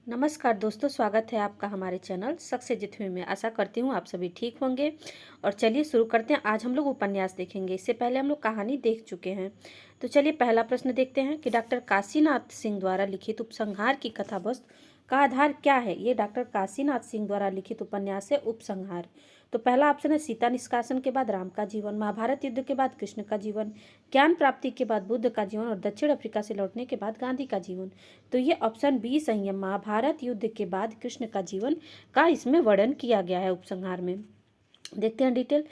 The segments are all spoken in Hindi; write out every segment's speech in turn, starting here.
नमस्कार दोस्तों, स्वागत है आपका हमारे चैनल शक से जीत हुई में। आशा करती हूँ आप सभी ठीक होंगे। और चलिए शुरू करते हैं। आज हम लोग उपन्यास देखेंगे। इससे पहले हम लोग कहानी देख चुके हैं। तो चलिए पहला प्रश्न देखते हैं कि डॉक्टर काशीनाथ सिंह द्वारा लिखित उपसंहार की कथा वस्तु का आधार क्या है। ये डॉक्टर काशीनाथ सिंह द्वारा लिखित उपन्यास है उपसंहार। तो पहला ऑप्शन है सीता निष्कासन के बाद राम का जीवन, महाभारत युद्ध के बाद कृष्ण का जीवन, ज्ञान प्राप्ति के बाद बुद्ध का जीवन और दक्षिण अफ्रीका से लौटने के बाद गांधी का जीवन। तो ये ऑप्शन बी सही है। महाभारत युद्ध के बाद कृष्ण का जीवन का इसमें वर्णन किया गया है उपसंहार में। देखते हैं डिटेल।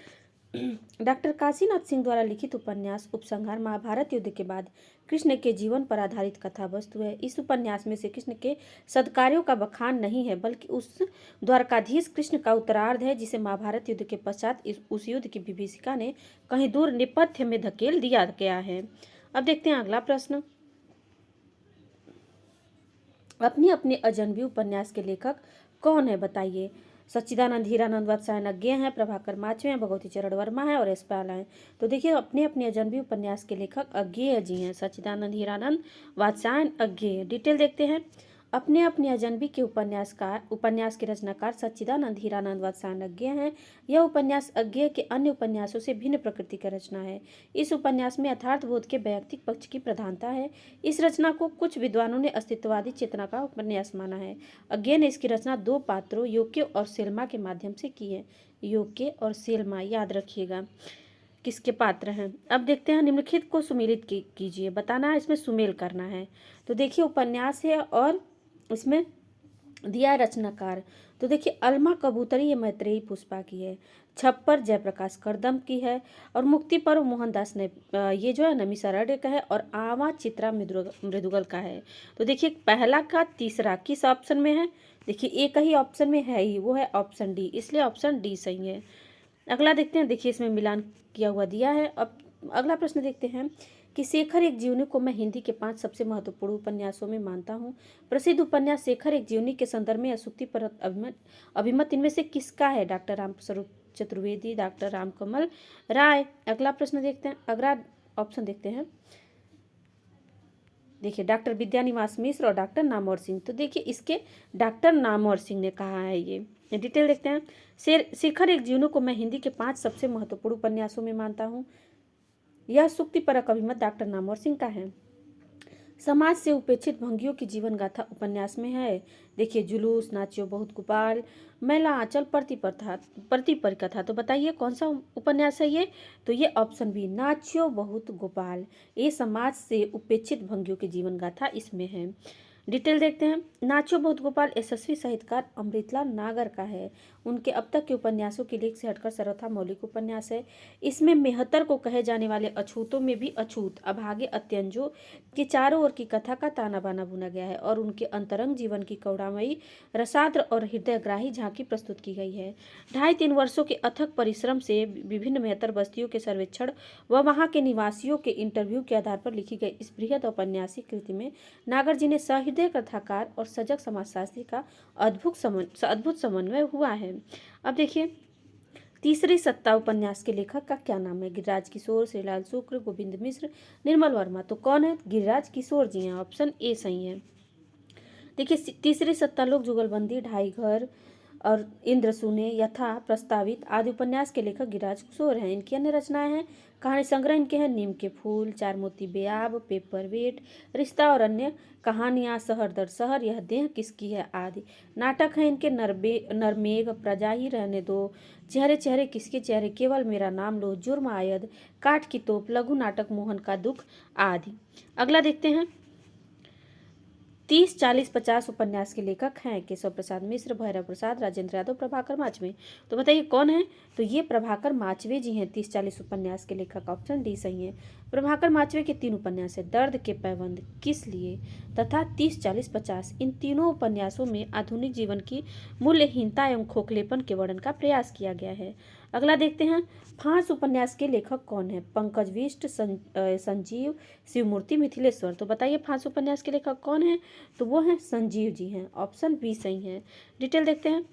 डॉक्टर काशीनाथ सिंह द्वारा लिखित उपन्यास उपसंहार महाभारत युद्ध के बाद कृष्ण के जीवन पर आधारित कथा वस्तु है। इस उपन्यास में से कृष्ण के सद्कार्यों का बखान नहीं है, बल्कि उस द्वारकाधीश कृष्ण का उत्तरार्ध है जिसे महाभारत युद्ध के पश्चात उस युद्ध की विभीषिका ने कहीं दूर नेपथ्य में धकेल दिया गया है। अब देखते हैं अगला प्रश्न। अपनी अपनी अजनबी उपन्यास के लेखक कौन है बताइए। सच्चिदानंद हीरानंद वात्स्यायन अज्ञेय हैं, प्रभाकर माचवे हैं, भगवती चरण वर्मा है और यशपाल हैं। तो देखिए अपने अपने अजनबी उपन्यास के लेखक अज्ञेय जी हैं। सच्चिदानंद हीरानंद वात्स्यायन अज्ञेय। डिटेल देखते हैं। अपने अपने अजनबी के उपन्यास के रचनाकार सच्चिदानंद हीरानंद वात्स्यायन अज्ञेय हैं। यह उपन्यास अज्ञेय के अन्य उपन्यासों से भिन्न प्रकृति का रचना है। इस उपन्यास में यथार्थ बोध के वैयक्तिक पक्ष की प्रधानता है। इस रचना को कुछ विद्वानों ने अस्तित्ववादी चेतना का उपन्यास माना है। अज्ञेय ने इसकी रचना दो पात्रों योके और सेल्मा के माध्यम से की है। योके और सेल्मा याद रखिएगा किसके पात्र हैं। अब देखते हैं निम्नलिखित को सुमेलित कीजिए। बताना है, इसमें सुमेल करना है। तो देखिए उपन्यास है और इसमें दिया है रचनाकार। तो देखिए अलमा कबूतरी ये मैत्रेयी पुष्पा की है, छप्पर जयप्रकाश करदम की है और मुक्ति पर्व मोहनदास ने ये जो है नमिसारण्य का है और आवा चित्रा मृदुगल का है। तो देखिए पहला का तीसरा किस ऑप्शन में है। देखिए एक ही ऑप्शन में है ही, वो है ऑप्शन डी, इसलिए ऑप्शन डी सही है। अगला देखते हैं। देखिए इसमें मिलान किया हुआ दिया है। अब अगला प्रश्न देखते हैं कि शेखर एक जीवनी को मैं हिंदी के 5 सबसे महत्वपूर्ण उपन्यासों में मानता हूँ। प्रसिद्ध उपन्यास शेखर एक जीवनी के संदर्भ में असूक्ति पर अभिमत इनमें से किसका है। डॉक्टर रामस्वरूप चतुर्वेदी, डॉक्टर रामकमल राय। अगला प्रश्न देखते हैं। अगला ऑप्शन देखते हैं। देखिए डॉक्टर विद्यानिवास मिश्र और डॉक्टर नामवर सिंह। तो देखिए इसके डॉक्टर नामवर सिंह ने कहा है ये। डिटेल देखते हैं। शेखर एक जीवनी को मैं हिंदी के 5 सबसे महत्वपूर्ण उपन्यासों में मानता हूँ। यह सुक्तिपरक अभिमत डॉक्टर नामवर सिंह का है। समाज से उपेक्षित भंगियों की जीवन गाथा उपन्यास में है। देखिए जुलूस, नाचियो बहुत गोपाल, मैला आंचल, प्रति परिकथा। तो बताइए कौन सा उपन्यास है ये। तो ये ऑप्शन बी नाचियो बहुत गोपाल, ये समाज से उपेक्षित भंगियों की जीवन गाथा इसमें है। डिटेल देखते हैं। नाचियो बहुत गोपाल यशस्वी साहित्यकार अमृतलाल नागर का है। उनके अब तक के उपन्यासों की लेख से हटकर सर्वथा मौलिक उपन्यास है। इसमें मेहतर को कहे जाने वाले अछूतों में भी अछूत अभागे अत्यंजो के चारों ओर की कथा का ताना बाना बुना गया है और उनके अंतरंग जीवन की करुणामयी, रसाद्र और हृदयग्राही झांकी प्रस्तुत की गई है। 2.5-3 वर्षों के अथक परिश्रम से विभिन्न मेहतर बस्तियों के सर्वेक्षण व वहां के निवासियों के इंटरव्यू के आधार पर लिखी गई इस बृहद औपन्यासिक कृति में नागर जी ने सहृदय कथाकार और सजग समाजशास्त्री का अद्भुत समन्वय हुआ है। अब देखिए तीसरी सत्ता उपन्यास के लेखक का क्या नाम है। गिरिराज किशोर, श्रीलाल शुक्ल, गोविंद मिश्र, निर्मल वर्मा। तो कौन है। गिरिराज किशोर जी हैं, ऑप्शन ए सही है। देखिए तीसरी सत्ता लोग जुगलबंदी, ढाई घर और इंद्र सुने यथा प्रस्तावित आदि उपन्यास के लेखक गिरिराज किशोर हैं। इनकी अन्य रचनाएं हैं। कहानी संग्रह इनके हैं नीम के फूल, चार मोती बेआब, पेपर वेट, रिश्ता और अन्य कहानियां, शहर दर शहर, यह देह किसकी है आदि। नाटक है इनके नरमेघ, प्रजा ही रहने दो, चेहरे चेहरे किसके चेहरे, केवल मेरा नाम लो, जुर्म आयद, काठ की तोप, लघु नाटक मोहन का दुख आदि। अगला देखते हैं। 30, 40, 50 उपन्यास के लेखक हैं केशव प्रसाद मिश्र, भैरव प्रसाद, राजेंद्र यादव, प्रभाकर माचवे। तो बताइए कौन है। तो ये प्रभाकर माचवे जी हैं 30, 40 उपन्यास के लेखक, ऑप्शन डी सही है। प्रभाकर माचवे के 3 उपन्यास है, दर्द के पैबंद, किस लिए तथा 30, 40, 50। इन तीनों उपन्यासों में आधुनिक जीवन की मूल्यहीनता एवं खोखलेपन के वर्णन का प्रयास किया गया है। अगला देखते हैं। फांस उपन्यास के लेखक कौन है। पंकज विष्ट, संजीव, शिवमूर्ति, मिथिलेश्वर। तो बताइए फांस उपन्यास के लेखक कौन है। तो वो हैं संजीव जी हैं, ऑप्शन बी सही है। डिटेल देखते हैं।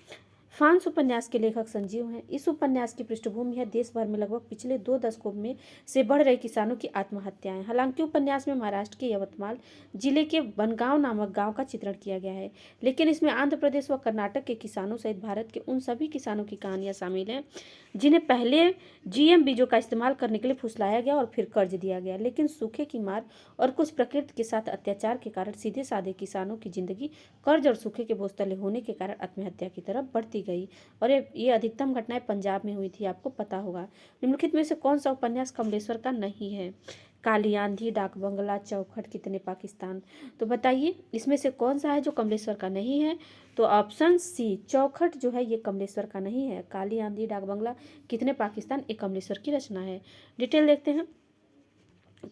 फ्रांस उपन्यास के लेखक संजीव हैं। इस उपन्यास की पृष्ठभूमि है देश भर में लगभग पिछले 2 दशकों में से बढ़ रही किसानों की आत्महत्याएं। हालांकि उपन्यास में महाराष्ट्र के यवतमाल जिले के बनगांव नामक गांव का चित्रण किया गया है, लेकिन इसमें आंध्र प्रदेश व कर्नाटक के किसानों सहित भारत के उन सभी किसानों की कहानियां शामिल हैं जिन्हें पहले जीएम बीजों का इस्तेमाल करने के लिए फुसलाया गया और फिर कर्ज दिया गया, लेकिन सूखे की मार और कुछ प्रकृति के साथ अत्याचार के कारण सीधे साधे किसानों की जिंदगी कर्ज और सूखे के बोझ तले होने के कारण आत्महत्या की तरफ बढ़ती गई। और ये अधिकतम घटनाएं पंजाब में हुई थी, आपको पता होगा। निम्नलिखित में से कौन सा उपन्यास कमलेश्वर का नहीं है? काली आंधी, डाक बंगला, चौखट, कितने पाकिस्तान। तो बताइए इसमें से कौन सा है जो कमलेश्वर का नहीं है? तो ऑप्शन सी चौखट जो है ये कमलेश्वर का नहीं है। काली आंधी, डाक बंगला, कितने पाकिस्तान ये कमलेश्वर की रचना है। डिटेल देखते हैं।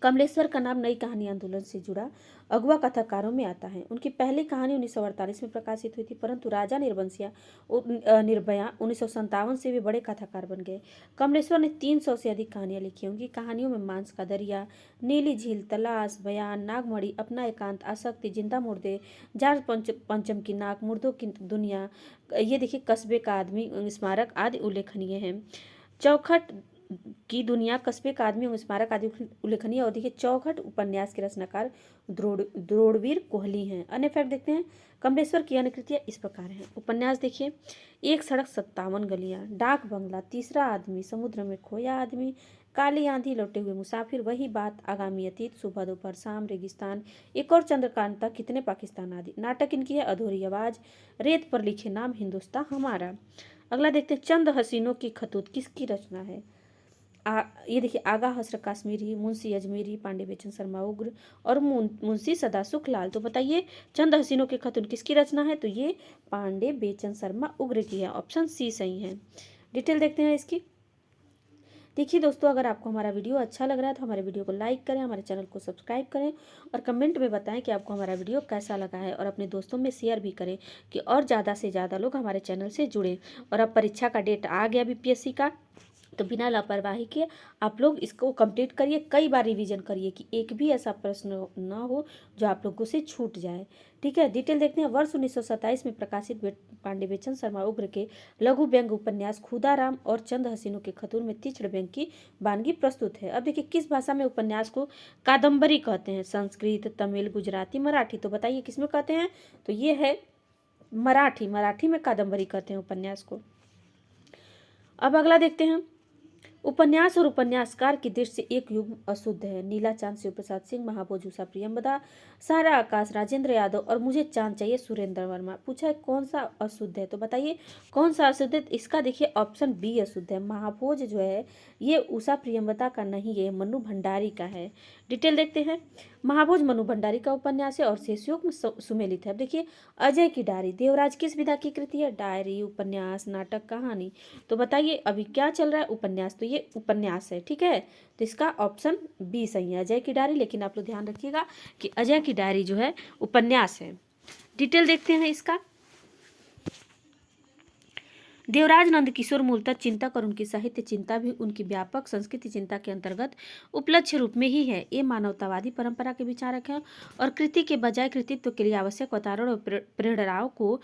कमलेश्वर का नाम नई कहानी आंदोलन से जुड़ा अगुआ कथाकारों में आता है। उनकी पहली कहानी 1948 में प्रकाशित हुई थी, परंतु राजा निर्भया 1957 से भी बड़े कथाकार बन गए। कमलेश्वर ने 300 से अधिक कहानियां लिखी। उनकी कहानियों में मांस का दरिया, नीली झील, तलाश, बयान, नागमणि, अपना एकांत, आसक्ति, जिंदा मुर्दे, जार पंचम की नाक, मुर्दों की दुनिया, ये देखिए कस्बे का आदमी, स्मारक आदि उल्लेखनीय है। चौखट की दुनिया, कस्बे का आदमी, स्मारक आदि उल्लेखनीय। और देखिए चौखट उपन्यास के रचनाकार द्रोणवीर कोहली हैं। अन्य फैक्ट देखते हैं। कमलेश्वर की अन्य कृतियां इस प्रकार हैं। उपन्यास देखिए, एक सड़क 57 गलियां, डाक बंगला, तीसरा आदमी, समुद्र में खोया आदमी, काली आंधी, लौटे हुए मुसाफिर, वही बात, आगामी अतीत, सुबह दोपहर शाम, रेगिस्तान, एक और चंद्रकांता, कितने पाकिस्तान आदि। नाटक इनकी है अधूरी आवाज, रेत पर लिखे नाम, हिंदुस्तान हमारा। अगला देखते हैं। चंद हसीनों की खतूत किसकी रचना है? ये देखिए आगा हसरत काश्मीरी, मुंशी अजमेरी, पांडे बेचन शर्मा उग्र और मुंशी सदा सुख लाल। तो बताइए चंद हसीनों के खतून किसकी रचना है? तो ये पांडे बेचन शर्मा उग्र की है। ऑप्शन सी सही है। डिटेल देखते हैं इसकी। देखिए दोस्तों, अगर आपको हमारा वीडियो अच्छा लग रहा है तो हमारे वीडियो को लाइक करें, हमारे चैनल को सब्सक्राइब करें और कमेंट में बताएं कि आपको हमारा वीडियो कैसा लगा है, और अपने दोस्तों में शेयर भी करें कि और ज़्यादा से ज़्यादा लोग हमारे चैनल से जुड़ें। और अब परीक्षा का डेट आ गया बीपीएससी का, तो बिना लापरवाही के आप लोग इसको कंप्लीट करिए, कई बार रिवीजन करिए कि एक भी ऐसा प्रश्न ना हो जो आप लोगों से छूट जाए। ठीक है, डिटेल देखते हैं। वर्ष 1927 में प्रकाशित पांडे बेचन शर्मा उग्र के लघु व्यंग्य उपन्यास खुदाराम और चंद हसीनों के खतून में तीक्ष्ण व्यंग्य की वानगी प्रस्तुत है। अब देखिए किस भाषा में उपन्यास को कादम्बरी कहते हैं? संस्कृत, तमिल, गुजराती, मराठी। तो बताइए किसमें कहते हैं? तो ये है मराठी में कादम्बरी कहते हैं उपन्यास को। अब अगला देखते हैं। उपन्यास और उपन्यासकार की दृष्टि से एक युग अशुद्ध है। नीला चांद शिव प्रसाद सिंह, महाभोज उषा प्रियंवदा, सारा आकाश राजेंद्र यादव और मुझे चांद चाहिए सुरेंद्र वर्मा। पूछा है कौन सा अशुद्ध है? तो बताइए कौन सा अशुद्ध है? इसका देखिए ऑप्शन बी अशुद्ध है। महाभोज जो है ये उषा प्रियंवदा का नहीं है, मनु भंडारी का है। डिटेल देखते हैं। महाभोज मनु भंडारी का उपन्यास है और शेषयोग में सुमेलित है। अब देखिए अजय की डायरी देवराज किस विधा की कृति है? डायरी, उपन्यास, नाटक, कहानी। तो बताइए अभी क्या चल रहा है? उपन्यास। तो ये उपन्यास है। ठीक है, तो इसका ऑप्शन बी सही है, अजय की डायरी। लेकिन आप लोग ध्यान रखिएगा कि अजय की डायरी जो है उपन्यास है। डिटेल देखते हैं इसका। देवराज नंदकिशोर मूलतः चिंतक और उनकी साहित्य चिंता भी उनकी व्यापक संस्कृति चिंता के अंतर्गत उपलक्ष्य रूप में ही है। ये मानवतावादी परंपरा के विचारक हैं और कृति के बजाय कृतित्व के लिए आवश्यक वातावरण और प्रेरणाओं को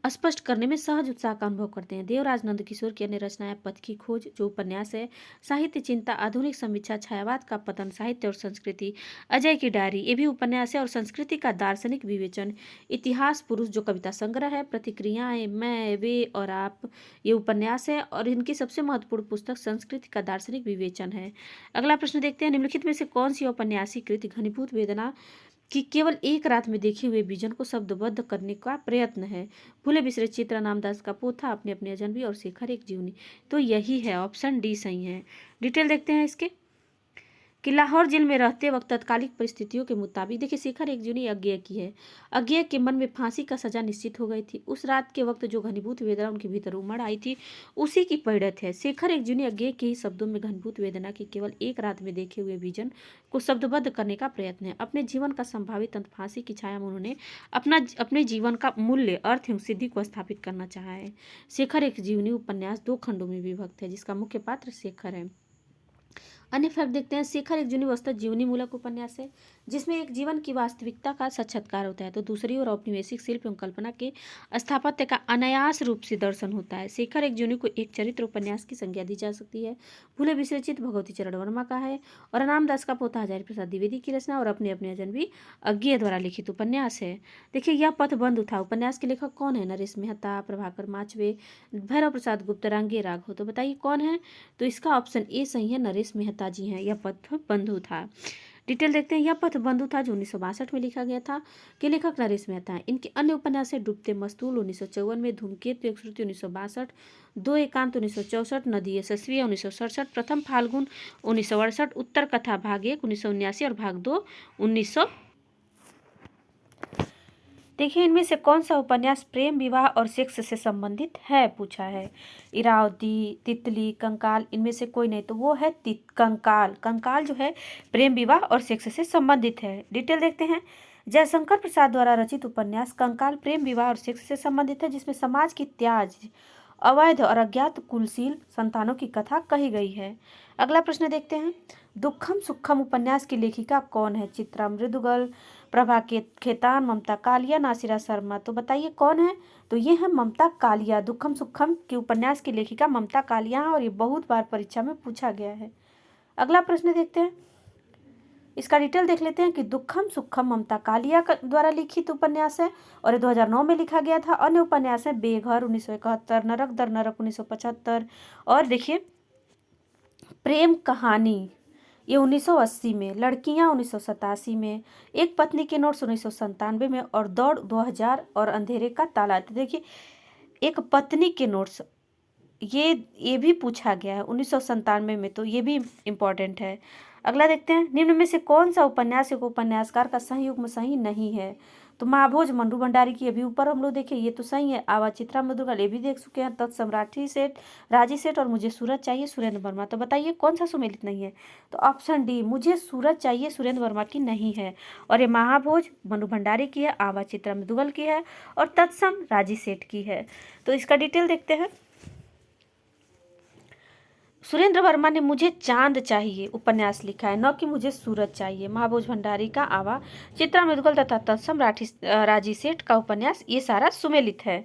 स्पष्ट करने में सहज उत्साह का अनुभव करते हैं। देवराज नंदकिशोर की अन्य रचनाएं पथ की खोज जो उपन्यास है, साहित्य चिंता, आधुनिक समीक्षा, छायावाद का पतन, साहित्य और संस्कृति, अजय की डायरी ये भी उपन्यास है, और संस्कृति का दार्शनिक विवेचन, इतिहास पुरुष जो कविता संग्रह है, प्रतिक्रियाएं, मैं, वे और आप ये उपन्यास है, और इनकी सबसे महत्वपूर्ण पुस्तक संस्कृति का दार्शनिक विवेचन है। अगला प्रश्न देखते हैं। निम्नलिखित में से कौन सी औपन्यासिक कृति घनीभूत वेदना कि केवल एक रात में देखे हुए विजन को शब्दबद्ध करने का प्रयत्न है? फूले बिसरे चित्रा, नामदास का पोथा, अपने अपने अजनबी और शेखर एक जीवनी। तो यही है, ऑप्शन डी सही है। डिटेल देखते हैं इसके कि लाहौर जेल में रहते वक्त तत्कालिक परिस्थितियों के मुताबिक, देखिए शेखर एक जूनी अज्ञेय की है। अज्ञेय के मन में फांसी का सजा निश्चित हो गई थी। उस रात के वक्त जो घनीभूत वेदना उनके भीतर उमड़ आई थी उसी की परिणत है। शेखर एक जूनी अज्ञेय के ही शब्दों में घनीभूत वेदना की केवल एक रात में देखे हुए विजन को शब्दबद्ध करने का प्रयत्न है। अपने जीवन का संभावित अंत फांसी की छाया में उन्होंने अपने जीवन का मूल्य, अर्थ एवं सिद्धि को स्थापित करना चाहा है। शेखर एक जीवनी उपन्यास 2 खंडों में विभक्त है जिसका मुख्य पात्र शेखर है। अन्य फैक्ट देखते हैं। शेखर एक जूनी वस्तु जीवनी मूलक उपन्यास है जिसमें एक जीवन की वास्तविकता का साक्षात्कार होता है, तो दूसरी ओर औपनिवेशिक शिल्प एवं कल्पना के स्थापत्य का अनायास रूप से दर्शन होता है। शेखर एक जूनी को एक चरित्र उपन्यास की संज्ञा दी जा सकती है। फूले विश्वचित भगवती चरण वर्मा का है और रामदास का पोता हजारी प्रसाद द्विवेदी की रचना और अपने अपने अजनबी अज्ञेय द्वारा लिखित उपन्यास है। देखिए, यह पथ बंधु था उपन्यास के लेखक कौन है? नरेश मेहता, प्रभाकर माचवे, भैरव प्रसाद गुप्त, रांगे राघव। तो बताइए कौन है? तो इसका ऑप्शन ए सही है, नरेश मेहता जी हैं। यह पथ बंधु था। डिटेल देखते हैं। यह पथ बंधु था जो 1962 में लिखा गया था, के लेखक नरेश मेहता हैं। इनके अन्य उपन्यास है डूबते मस्तूल 1954 में, धूमकेतु एक श्रुति 1962, दो एकांत 1964, नदी यशस्वी 1967, प्रथम फाल्गुन 1968, उत्तर कथा भाग 1 1979 और भाग 2 1900। देखिए, इनमें से कौन सा उपन्यास प्रेम, विवाह और सेक्स से संबंधित है, पूछा है। इरावती, तितली, कंकाल, इनमें से कोई नहीं, तो वो है कंकाल। कंकाल जो है प्रेम, विवाह और सेक्स से संबंधित है। डिटेल देखते हैं। जयशंकर प्रसाद द्वारा रचित उपन्यास कंकाल प्रेम, विवाह और सेक्स से संबंधित है, जिसमें समाज की त्याज, अवैध और अज्ञात कुलशील संतानों की कथा कही गई है। अगला प्रश्न देखते हैं। दुखम सुखम उपन्यास की लेखिका कौन है? चित्रा मृदुगल, प्रभा खेतान, ममता कालिया, नासिरा शर्मा। तो बताइए कौन है? तो ये है ममता कालिया। दुखम सुखम के उपन्यास की लेखिका ममता कालिया और ये बहुत बार परीक्षा में पूछा गया है। अगला प्रश्न देखते हैं। इसका डिटेल देख लेते हैं कि दुखम सुखम ममता कालिया द्वारा लिखित उपन्यास है और ये 2009 में लिखा गया था। अन्य उपन्यास है बेघर 1971, नरक दर नरक 1975 और देखिए प्रेम कहानी ये 1980 में, लड़कियां 1987 में, एक पत्नी के नोट्स 1997 में और दौड़ 2000 और अंधेरे का ताला। तो देखिए, एक पत्नी के नोट्स ये भी पूछा गया है 1997 में, तो ये भी इम्पोर्टेंट है। अगला देखते हैं। निम्न में से कौन सा उपन्यास एक उपन्यासकार का सही युग्म सही नहीं है? तो महाभोज मंडू भंडारी की अभी ऊपर हम लोग देखे, ये तो सही है। आवा चित्रा मधुगल ये भी देख चुके हैं। तत्सम्राठी सेठ, राजी सेठ और मुझे सूरज चाहिए सुरेंद्र वर्मा। तो बताइए कौन सा सुमेलित नहीं है? तो ऑप्शन डी, मुझे सूरज चाहिए सुरेंद्र वर्मा की नहीं है और ये महाभोज मंडू भंडारी की है, आवा चित्रा मधुगल की है और तत्सम राजी सेठ की है। तो इसका डिटेल देखते हैं। सुरेंद्र वर्मा ने मुझे चांद चाहिए उपन्यास लिखा है, न कि मुझे सूरज चाहिए। महाभोज भंडारी का आवा, चित्रा मधुगल तथा तत्सम राजी सेठ का उपन्यास, ये सारा सुमेलित है।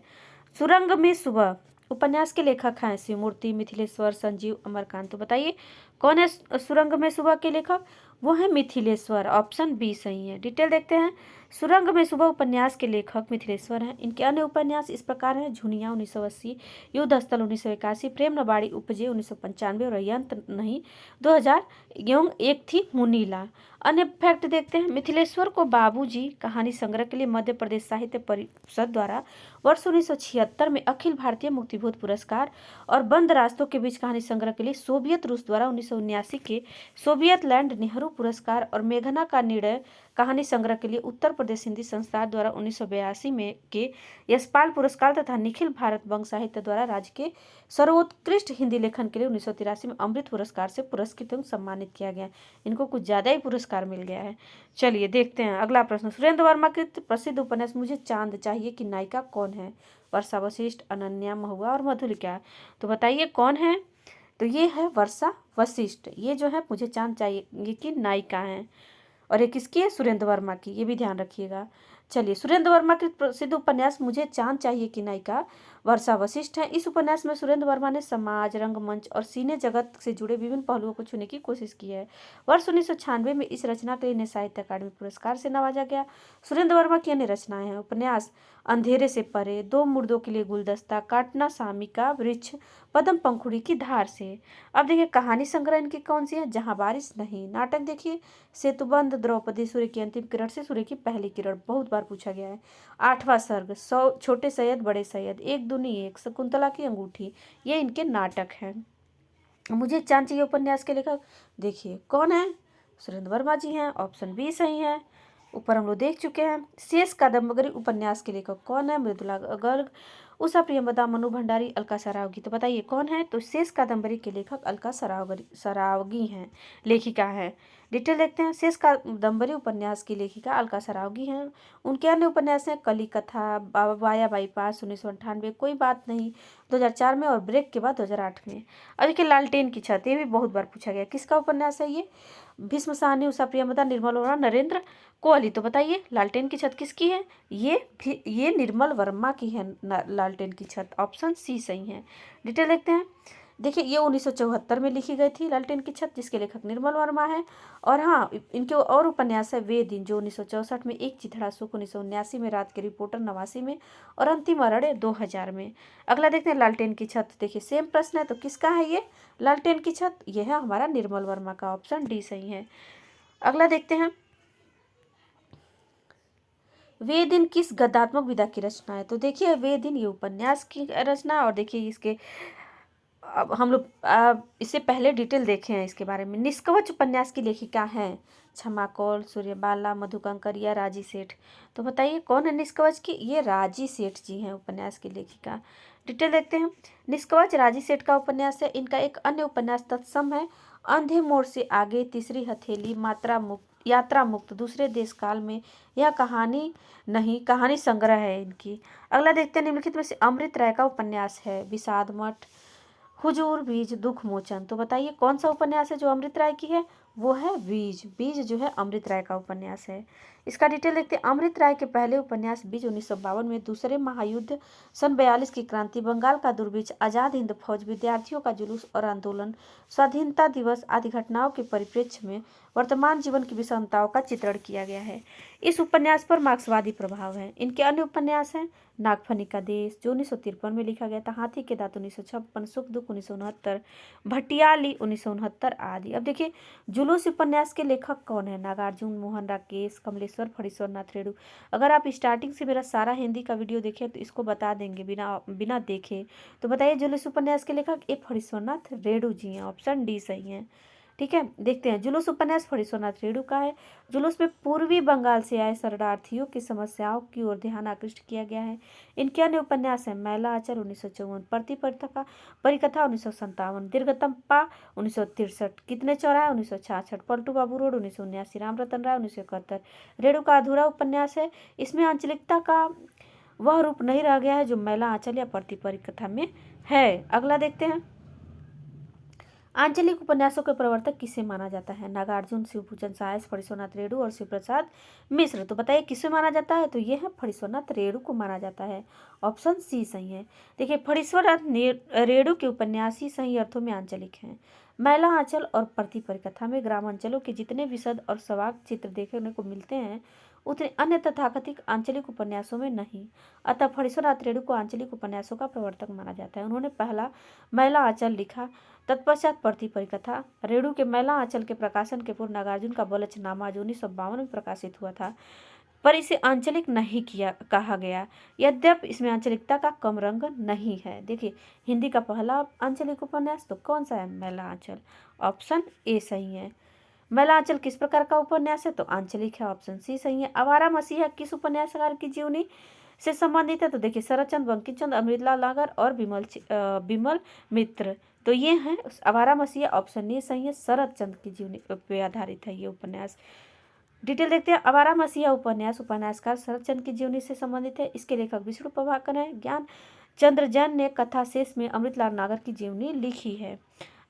सुरंग में सुबह उपन्यास के लेखक हैं शिवमूर्ति, मिथिलेश्वर, संजीव, अमरकांत। तो बताइए कौन है सुरंग में सुबह के लेखक? वो है मिथिलेश्वर। ऑप्शन बी सही है। डिटेल देखते हैं। सुरंग में सुबह उपन्यास के लेखक मिथिलेश्वर हैं। इनके अन्य उपन्यास इस प्रकार हैं। झुनिया 1980, युद्ध स्थल 1981, प्रेम नबाड़ी उपजे 1995 और यंत्र नहीं 2000 एवं एक थी मुनीला। अन्य फैक्ट देखते हैं। मिथिलेश्वर को बाबूजी कहानी संग्रह के लिए मध्य प्रदेश साहित्य परिषद द्वारा वर्ष 1976 में अखिल भारतीय मुक्तिबोध पुरस्कार और बंद रास्तों के बीच कहानी संग्रह के लिए सोवियत रूस द्वारा 1979 के सोवियत लैंड नेहरू पुरस्कार और मेघना का निर्णय कहानी संग्रह के लिए उत्तर प्रदेश हिंदी संस्थान द्वारा 1982 में के यशपाल पुरस्कार तथा निखिल भारत बंग साहित्य द्वारा राज्य के सर्वोत्कृष्ट हिंदी लेखन के लिए 1983 में अमृत पुरस्कार से पुरस्कृत एवं सम्मानित किया गया। इनको कुछ ज्यादा ही पुरस्कार मिल गया है। चलिए देखते हैं अगला प्रश्न। सुरेंद्र वर्मा के प्रसिद्ध उपन्यास मुझे चांद चाहिए की नायिका कौन है? वर्षा वशिष्ठ, अनन्या महुआ और मधुलिका। तो बताइए कौन है? तो ये है वर्षा वशिष्ठ। ये जो है मुझे चांद चाहिए की नायिका है और ये किसकी है? सुरेंद्र वर्मा की। ये भी ध्यान रखिएगा। चलिए, सुरेंद्र वर्मा के प्रसिद्ध उपन्यास मुझे चांद चाहिए की नायिका वर्षा वशिष्ठ है। इस उपन्यास में सुरेंद्र वर्मा ने समाज, रंगमंच और सिने जगत से जुड़े विभिन्न पहलुओं को छूने की कोशिश की है। वर्ष 1996 में इस रचना के लिए इन्हें साहित्य अकादमी पुरस्कार से नवाजा गया। सुरेंद्र वर्मा की अन्य रचनाएं हैं उपन्यास अंधेरे से परे, दो मुर्दों के लिए गुलदस्ता, काटना सामी का वृक्ष, पद्म पंखुड़ी की धार से। अब देखिए कहानी संग्रह इनकी कौन सी है? जहां बारिश नहीं। नाटक देखिए सेतुबंध, द्रौपदी, सूर्य की अंतिम किरण से सूर्य की पहली किरण, बहुत बार पूछा गया है। आठवां सर्ग, 100 छोटे सैयद बड़े सैयद, एक दूनी एक, शकुंतला की अंगूठी, ये इनके नाटक हैं। मुझे चांद चाहिए उपन्यास के लेखक देखिए कौन है? सुरेंद्र वर्मा जी हैं। ऑप्शन बी सही है। ऊपर हम लोग देख चुके हैं। शेष कादम्बरी उपन्यास के लेखक कौन है? मृदुला गर्ग, उषा प्रियंवदा, मनु भंडारी, अलका सरावगी। तो बताइए कौन है? तो शेष कादम्बरी के लेखक अलका सरावगी हैं, लेखिका हैं। डिटेल देखते हैं। शेष कादम्बरी उपन्यास की लेखिका अलका सरावगी हैं। उनके अन्य उपन्यास हैं कली कथा, वाया बाईपास 1998, कोई बात नहीं 2004 में, और ब्रेक के बाद 2008 में। और देखिए लालटेन की छत, ये भी बहुत बार पूछा गया, किसका उपन्यास है ये? भीष्म साहनी, उषा प्रियमदा, निर्मल वर्मा, नरेंद्र कोहली। तो बताइए लालटेन की छत किसकी है? ये निर्मल वर्मा की है लालटेन की छत। ऑप्शन सी सही है। डिटेल देखते हैं। देखिए ये 1974 में लिखी गई थी लालटेन की छत, जिसके लेखक निर्मल वर्मा है। और हाँ, इनके और उपन्यास है वे दिन, जो 1964 में, एक चिथड़ा सुख 1979 में, रात के रिपोर्टर 89 में, और अंतिम अरण्य 2000 में। अगला देखते हैं लालटेन की छत। देखिए सेम प्रश्न है, तो किसका है ये लालटेन की छत? ये है हमारा निर्मल वर्मा का। ऑप्शन डी सही है। अगला देखते हैं, वे दिन किस गद्यात्मक विधा की रचना है? तो देखिए वे दिन ये उपन्यास की रचना है। और देखिए इसके अब हम लोग इससे पहले डिटेल देखे हैं इसके बारे में। निष्कवच उपन्यास की लेखिका हैं क्षमा कौल, सूर्यबाला, मधुकंकर या राजी सेठ। तो बताइए कौन है निष्कवच की? ये राजी सेठ जी हैं उपन्यास की लेखिका। डिटेल देखते हैं। निष्कवच राजी सेठ का उपन्यास है। इनका एक अन्य उपन्यास तत्सम है, अंधे मोड़ से आगे, तीसरी हथेली, यात्रा मुक्त, दूसरे देश काल में, यह कहानी नहीं, कहानी संग्रह है इनकी। अगला देखते हैं, निम्नलिखित में से अमृत राय का उपन्यास है विषाद मठ, हुजूर, बीज, दुख मोचन। तो बताइए कौन सा उपन्यास है जो अमृत राय की है? वो है बीज। बीज जो है अमृत राय का उपन्यास है। इसका डिटेल देखते हैं। अमृत राय के पहले उपन्यास बीज 1952 में, दूसरे महायुद्ध सन 42 की क्रांति, बंगाल का दुर्भिक्ष, आजाद हिंद फौज, विद्यार्थियों का जुलूस और आंदोलन, स्वाधीनता दिवस आदि घटनाओं के परिप्रेक्ष्य में वर्तमान जीवन की विषमताओं का चित्रण किया गया है। इस उपन्यास पर मार्क्सवादी प्रभाव है। इनके अन्य उपन्यास हैं नागफनी का देश, जो 1953 में लिखा गया था, हाथी के दांत 1956, सुख दुख 1969, भटियाली 1969 आदि। अब देखिए जुलूस उपन्यास के लेखक कौन है? नागार्जुन, मोहन राकेश, कमलेश्वर, फणीश्वर नाथ रेणु। अगर आप स्टार्टिंग से मेरा सारा हिंदी का वीडियो देखें तो इसको बता देंगे बिना देखे। तो बताइए जुलूस उपन्यास के लेखक ए फणीश्वर नाथ रेणु जी हैं। ऑप्शन डी सही है। ठीक है, देखते हैं। जुलूस उपन्यास फणीश्वर नाथ रेणु का है। जुलूस में पूर्वी बंगाल से आए शरणार्थियों की समस्याओं की ओर ध्यान आकृष्ट किया गया है। इनके अन्य उपन्यास हैं मैला आंचल 1954, परिकथा 1957, दीर्घतम्पा 1963, कितने चौराहे 1966, पलटू बाबू रोड 1979, राम रतन राय 1971। रेणु का अधूरा उपन्यास है। इसमें आंचलिकता का वह रूप नहीं रह गया है जो मैला आंचल या परिकथा में है। अगला देखते हैं। आंचलिक उपन्यासों के प्रवर्तक किसे माना जाता है? नागार्जुन, शिवभूषण सायस, फणीश्वरनाथ रेणु और शिवप्रसाद मिश्र। तो बताइए किसे माना जाता है? तो ये है फणीश्वरनाथ रेणु को माना जाता है। ऑप्शन सी सही है। देखिए फणीश्वरनाथ रेणु के उपन्यास ही सही अर्थों में आंचलिक हैं। मैला आंचल और परिकथा में ग्रामांचलों के जितने विशद और सवाक चित्र देखने को मिलते हैं उतने अन्य तथाकथित आंचलिक उपन्यासों में नहीं। अतः फणीश्वरनाथ रेणु को आंचलिक उपन्यासों का प्रवर्तक माना जाता है। उन्होंने पहला मैला आंचल लिखा, तत्पश्चात परिकथा। रेणु के मैला आंचल के प्रकाशन के पूर्व नागार्जुन का बलचनामा जो 1952 में प्रकाशित हुआ था, पर इसे आंचलिक नहीं कहा गया, यद्यपि इसमें आंचलिकता का कम रंग नहीं है। देखिए हिंदी का पहला आंचलिक उपन्यास तो कौन सा है? मैला आंचल। ऑप्शन ए सही है। मैला आंचल किस प्रकार का उपन्यास है? तो आंचलिक है। ऑप्शन सी सही है। आवारा मसीहा किस उपन्यासकार की जीवनी से संबंधित है? तो देखिए शरतचंद, बंकिम चंद्र, अमृतलाल नागर और बिमल मित्र। तो ये हैं आवारा मसीहा। ऑप्शन ए सही है। शरतचंद की जीवनी पे आधारित है ये उपन्यास। डिटेल देखते हैं। आवारा मसीहा उपन्यासकार शरतचंद की जीवनी से संबंधित है। इसके लेखक विष्णु प्रभाकर है। ज्ञान चंद्र जैन ने कथा शेष में अमृतलाल नागर की जीवनी लिखी है।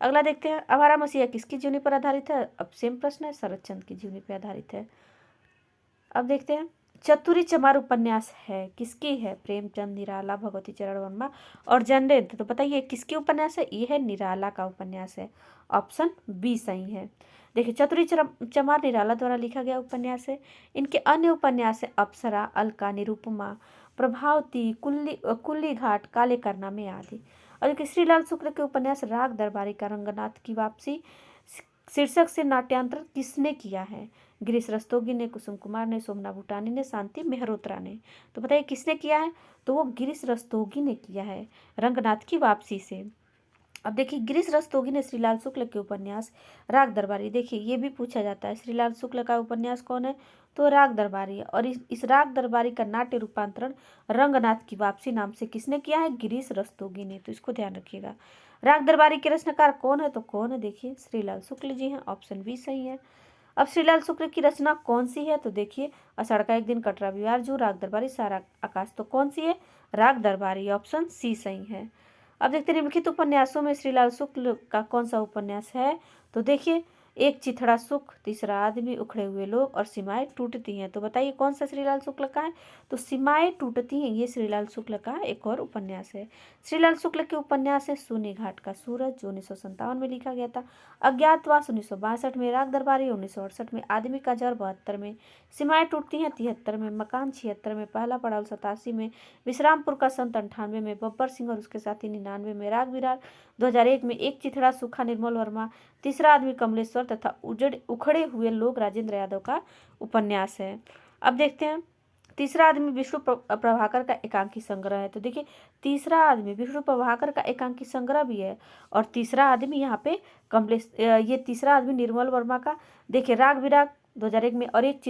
अगला देखते हैं। आवारा मसीहा किसकी जीवनी पर आधारित है? अब सेम प्रश्न है, शरतचंद की जीवनी पर आधारित है। अब देखते हैं। चतुरी चमार उपन्यास है किसकी है? प्रेमचंद, निराला, भगवती चरण वर्मा और जनरेंद्र। तो बताइए किसकी उपन्यास है? ये है निराला का उपन्यास है। ऑप्शन बी सही है। देखिए चतुरी चमार निराला द्वारा लिखा गया उपन्यास है। इनके अन्य उपन्यास है अप्सरा, अलका, निरुपमा, प्रभावती, कुल्ली घाट, काले कारनामे आदि। और देखिए श्रीलाल शुक्ल के उपन्यास राग दरबारी का रंगनाथ की वापसी शीर्षक से नाट्यांतरण किसने किया है? गिरीश रस्तोगी ने, कुसुम कुमार ने, सोमना भूटानी ने, शांति मेहरोत्रा ने। तो बताइए किसने किया है? तो वो गिरीश रस्तोगी ने किया है रंगनाथ की वापसी से। अब देखिए गिरीश रस्तोगी ने श्रीलाल शुक्ल के उपन्यास राग दरबारी, देखिए ये भी पूछा जाता है श्रीलाल शुक्ल का उपन्यास कौन है? तो राग दरबारी है। और इस राग दरबारी का नाट्य रूपांतरण रंगनाथ की वापसी नाम से किसने किया है? गिरीश रस्तोगी ने। तो इसको ध्यान रखिएगा। राग दरबारी के रचनाकार कौन है? तो कौन है? देखिए श्रीलाल शुक्ल जी हैं। ऑप्शन बी सही है। अब श्रीलाल शुक्ल की रचना कौन सी है? तो देखिए, आषाढ़ का एक दिन, कटरा विवार, जू, राग दरबारी, सारा आकाश। तो कौन सी है? राग दरबारी, ऑप्शन सी सही है। अब देखते हैं निम्नलिखित उपन्यासों में श्रीलाल शुक्ल का कौन सा उपन्यास है? तो देखिए, एक चिथड़ा सुख, तीसरा आदमी, उखड़े हुए लोग और सीमाएं टूटती हैं। तो बताइए कौन सा श्रीलाल शुक्ल का है? तो सीमाएं टूटती हैं, ये श्रीलाल शुक्ल का एक और उपन्यास है। श्रीलाल शुक्ल के उपन्यास है सूने घाट का सूरज, जो 1957 में लिखा गया था, अज्ञातवास 1962 में, राग दरबारी 1968 में, आदमी का जहर 72 में, सीमाएं टूटती हैं 73 में, मकान 76 में, पहला पड़ाव 87 में, विश्रामपुर का संत 98 में, बब्बर सिंह और उसके साथी 99 में, राग विरार 2001 में, एक चिथड़ा सूखा निर्मल वर्मा, तीसरा आदमी कमलेश्वर तथा उखड़े हुए लोग राजेंद्र यादव का उपन्यास है। अब देखते हैं तीसरा आदमी विष्णु प्रभाकर का एकांकी संग्रह है। तो देखिए, तीसरा आदमी विष्णु प्रभाकर का एकांकी संग्रह भी है और तीसरा आदमी यहाँ पे ये तीसरा आदमी निर्मल वर्मा का देखिए राग विराग 2001 में, और एक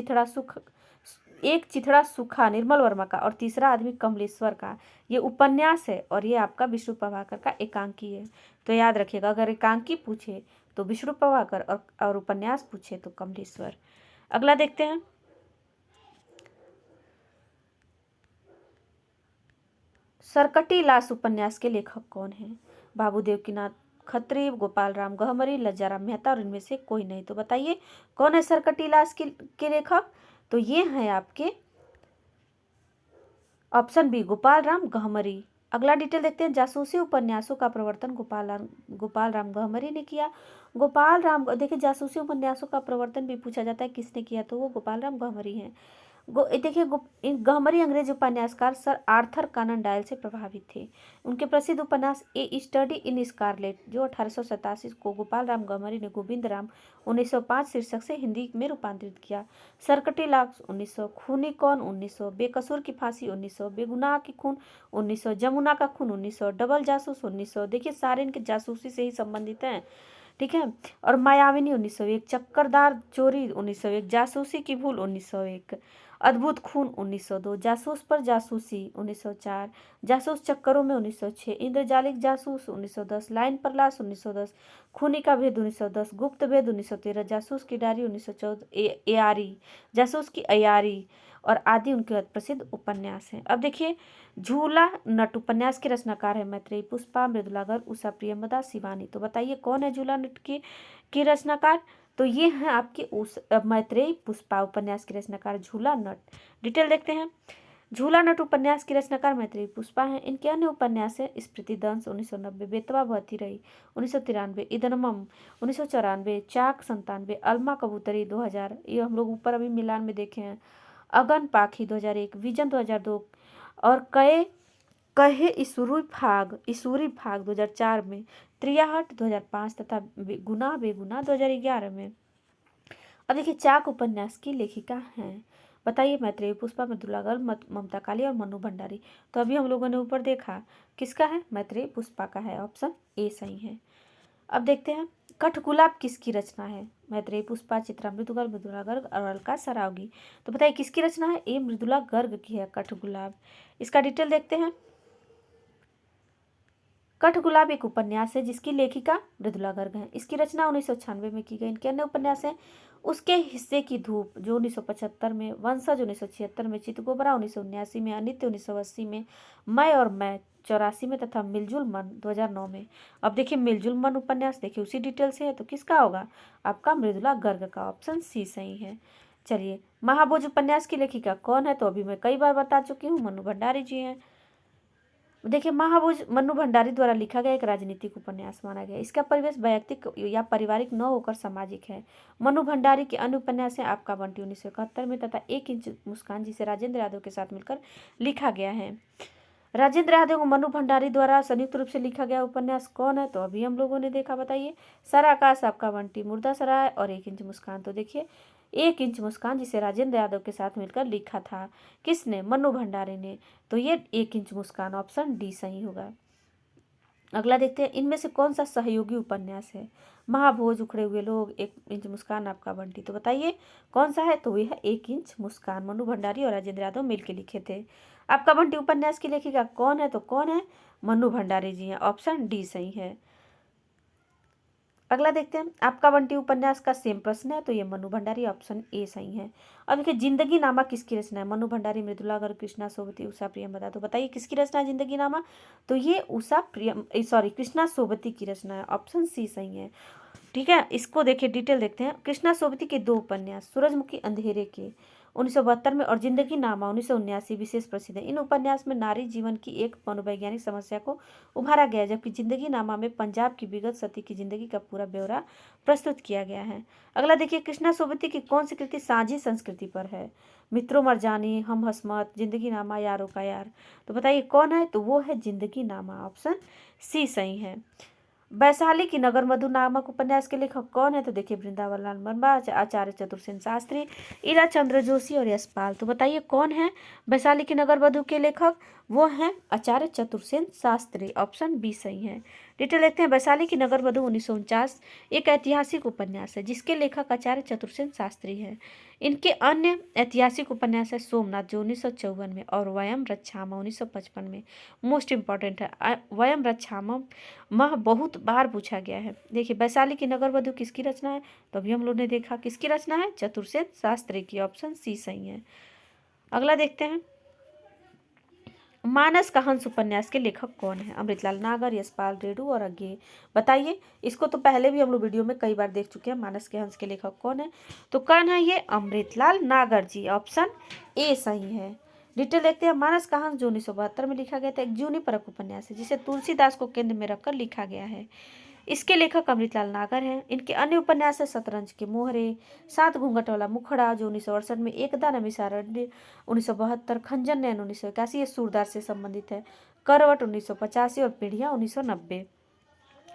चिथड़ा सूखा निर्मल वर्मा का, और तीसरा आदमी कमलेश्वर का, ये उपन्यास है और ये आपका विष्णु प्रभाकर का एकांकी है। तो याद रखिएगा, अगर एकांकी पूछे तो विष्णु प्रभाकर और उपन्यास पूछे तो कमलेश्वर। अगला देखते हैं, सरकटी लाश उपन्यास के लेखक कौन है? बाबू देवकीनाथ खत्री, गोपाल राम गहमरी, लज्जाराम मेहता और इनमें से कोई नहीं। तो बताइए कौन है सरकटी लाश के लेखक? तो ये हैं आपके ऑप्शन बी, गोपाल राम गहमरी। अगला डिटेल देखते हैं, जासूसी उपन्यासों का प्रवर्तन गोपाल राम गहमरी ने किया। गोपाल राम, देखिए जासूसी उपन्यासों का प्रवर्तन भी पूछा जाता है किसने किया, तो वो गोपाल राम गहमरी हैं। देखिए गहमरी अंग्रेज उपन्यासकार सर आर्थर कानन डायल से प्रभावित थे। उनके प्रसिद्ध उपन्यास ए स्टडी इन स्कारलेट, जो 1887 को गोपाल राम गहमरी ने गोविंद राम 1905 शीर्षक से हिंदी में रूपांतरित किया। सरकटी लाश 1900, खूनी कौन 1900, बेकसूर की फांसी 1900, बेगुनाह की खून 1900, जमुना का खून 1900, डबल जासूस 1900, देखिए सारे इनके जासूसी से ही संबंधित हैं, ठीक है। और मायाविनी 1901, चक्करदार चोरी 1901, जासूसी की भूल 1901, अद्भुत खून 1902, जासूस पर जासूसी 1904, जासूस चक्करों में 1906, इंद्रजालिक जासूस 1910, लाइन पर लाश 1910, खूनी का भेद 1910, गुप्त भेद 1913, जासूस की डायरी 1914, एआरी, जासूस की अयारी और आदि उनके प्रसिद्ध उपन्यास हैं। अब देखिए, झूला नट उपन्यास के रचनाकार है मैत्रेयी पुष्पा, मृदुला गर्ग, उषा प्रियमदा, शिवानी। तो बताइए कौन है झूला नट की रचनाकार? तो ये हैं आपके मैत्रेयी पुष्पा उपन्यास की रचनाकार झूला नट। डिटेल देखते हैं, झूला नट उपन्यास की रचनाकार मैत्रेयी पुष्पा हैं। इनके अन्य उपन्यास है स्मृति दंश 1990, बेतवा बहती रही 1993, इदनमम 1994, चाक 97, अलमा कबूतरी 2000, ये हम लोग ऊपर अभी मिलान में देखे हैं, अगन पाखी 2001, विजन 2002 और कहे ईसूरी भाग 2004 में, त्रियाहट 2005 तथा बेगुनाह 2011 में। अब देखिए, चाक उपन्यास की लेखिका हैं, बताइए मैत्रेयी पुष्पा, मृदुला गर्ग, ममता काली और मनु भंडारी। तो अभी हम लोगों ने ऊपर देखा किसका है, मैत्रेयी पुष्पा का है, ऑप्शन ए सही है। अब देखते हैं, कठगुलाब किसकी रचना है? मैत्रेयी पुष्पा, चित्रा मृदुला गर्ग और अलका सरावगी। तो बताइए किसकी रचना है? ए मृदुला गर्ग की है कठगुलाब। इसका डिटेल देखते हैं, कठगुलाब एक उपन्यास है जिसकी लेखिका मृदुला गर्ग है। इसकी रचना 1996 में की गई। इनके अन्य उपन्यास हैं उसके हिस्से की धूप, जो 1975 में, वंशज 1976 में, चितगोबरा 1979 में, अनित्य 1980 में, मैं और मैं 84 में तथा मिलजुल मन 2009 में। अब देखिए, मिलजुल मन उपन्यास देखिए उसी डिटेल से है, तो किसका होगा? आपका मृदुला गर्ग का, ऑप्शन सी सही है। चलिए, महाभोज उपन्यास की लेखिका कौन है? तो अभी मैं कई बार बता चुकी हूँ, मनु भंडारी जी हैं। देखिए, महाभोज मनु भंडारी द्वारा लिखा गया एक राजनीतिक उपन्यास माना गया। इसका परिवेश वैयक्तिक या पारिवारिक न होकर सामाजिक है। मनु भंडारी के अन्य उपन्यास हैं आपका बंटी 1971 में तथा 1 इंच मुस्कान, जिसे राजेंद्र यादव के साथ मिलकर लिखा गया है। राजेंद्र यादव और मनु भंडारी द्वारा संयुक्त रूप से लिखा गया उपन्यास कौन है? तो अभी हम लोगों ने देखा, बताइए। सारा आकाश, आपका बंटी, मुर्दा सराय और 1 इंच मुस्कान। तो देखिए, 1 इंच मुस्कान जिसे राजेंद्र यादव के साथ मिलकर लिखा था, किसने? मनु भंडारी ने। तो ये 1 इंच मुस्कान, ऑप्शन डी सही होगा। अगला देखते हैं, इनमें से कौन सा सहयोगी उपन्यास है? महाभोज, उखड़े हुए लोग, 1 इंच मुस्कान, आपका बंटी। तो बताइए कौन सा है? तो यह है 1 इंच मुस्कान, मनु भंडारी और राजेंद्र यादव मिलकर लिखे थे। आपका बंटी उपन्यास की लेखिका कौन है? तो कौन है? मनु भंडारी जी हैं, ऑप्शन डी सही है। अगला देखते हैं, आपका बंटी उपन्यास का सेम प्रश्न है, तो ये मनु भंडारी, ऑप्शन ए सही है। अब देखिए, जिंदगी नामा किसकी रचना है? मनु भंडारी, मृदुला गर्ग, कृष्णा सोबती, उषा प्रियम बता। तो बताइए किसकी रचना है जिंदगी नामा? तो ये उषा प्रियम, सॉरी, कृष्णा सोबती की रचना है, ऑप्शन सी सही है। ठीक है, इसको देखिए, डिटेल देखते हैं। कृष्णा सोबती के दो उपन्यास, सूरजमुखी अंधेरे के 1972 में और जिंदगी नामा 1979 विशेष प्रसिद्ध है। इन उपन्यास में नारी जीवन की एक मनोवैज्ञानिक समस्या को उभारा गया है, जबकि जिंदगी नामा में पंजाब की विगत सती की जिंदगी का पूरा ब्यौरा प्रस्तुत किया गया है। अगला देखिए, कृष्णा सोबती की कौन सी कृति साझी संस्कृति पर है? मित्रों मरजानी, हम हसमत, जिंदगी नामा, यारों का यार। तो बताइए कौन है? तो वो है जिंदगी नामा, ऑप्शन सी सही है। वैशाली की नगर मधु नामक उपन्यास के लेखक कौन है? तो देखिए, वृंदावन लाल वर्मा, आचार्य चतुर्सेन शास्त्री, ईरा चंद्र जोशी और यशपाल। तो बताइए कौन है वैशाली की नगर मधु के लेखक? वो हैं आचार्य चतुर्सेन शास्त्री, ऑप्शन बी सही है। डिटेल देखते हैं। वैशाली की नगर मधु 1949 एक ऐतिहासिक उपन्यास है जिसके लेखक आचार्य चतुर्सेन शास्त्री हैं। इनके अन्य ऐतिहासिक उपन्यास है सोमनाथ जो 1954 में और वयम रक्षाम 1955 में। मोस्ट इंपॉर्टेंट है वयम रक्षाम, मह बहुत बार पूछा गया है। देखिए, वैशाली की नगर वधु किसकी रचना है? तो अभी हम लोग ने देखा किसकी रचना है, चतुर्सेन शास्त्री की, ऑप्शन सी सही है। अगला देखते हैं, मानस का हंस उपन्यास के लेखक कौन है? अमृतलाल नागर, यशपाल रेडू और अज्ञे। बताइए, इसको तो पहले भी हम लोग वीडियो में कई बार देख चुके हैं। मानस के हंस के लेखक कौन है? तो कौन है ये? अमृतलाल नागर जी, ऑप्शन ए सही है। डिटेल देखते हैं। मानस का हंस जो 1972 में लिखा गया था, एक जूनी परक उपन्यास है जिसे तुलसीदास को केंद्र में रखकर लिखा गया है। इसके लेखक अमृतलाल नागर हैं। इनके अन्य उपन्यास है शतरंज के मोहरे, सात घूंघट वाला मुखड़ा जो 1968 में, एकदा नमिसारण्य 1972, खंजन नैन 1981, ये सूरदास से संबंधित है, करवट 1985 और पीढ़ियां 1990।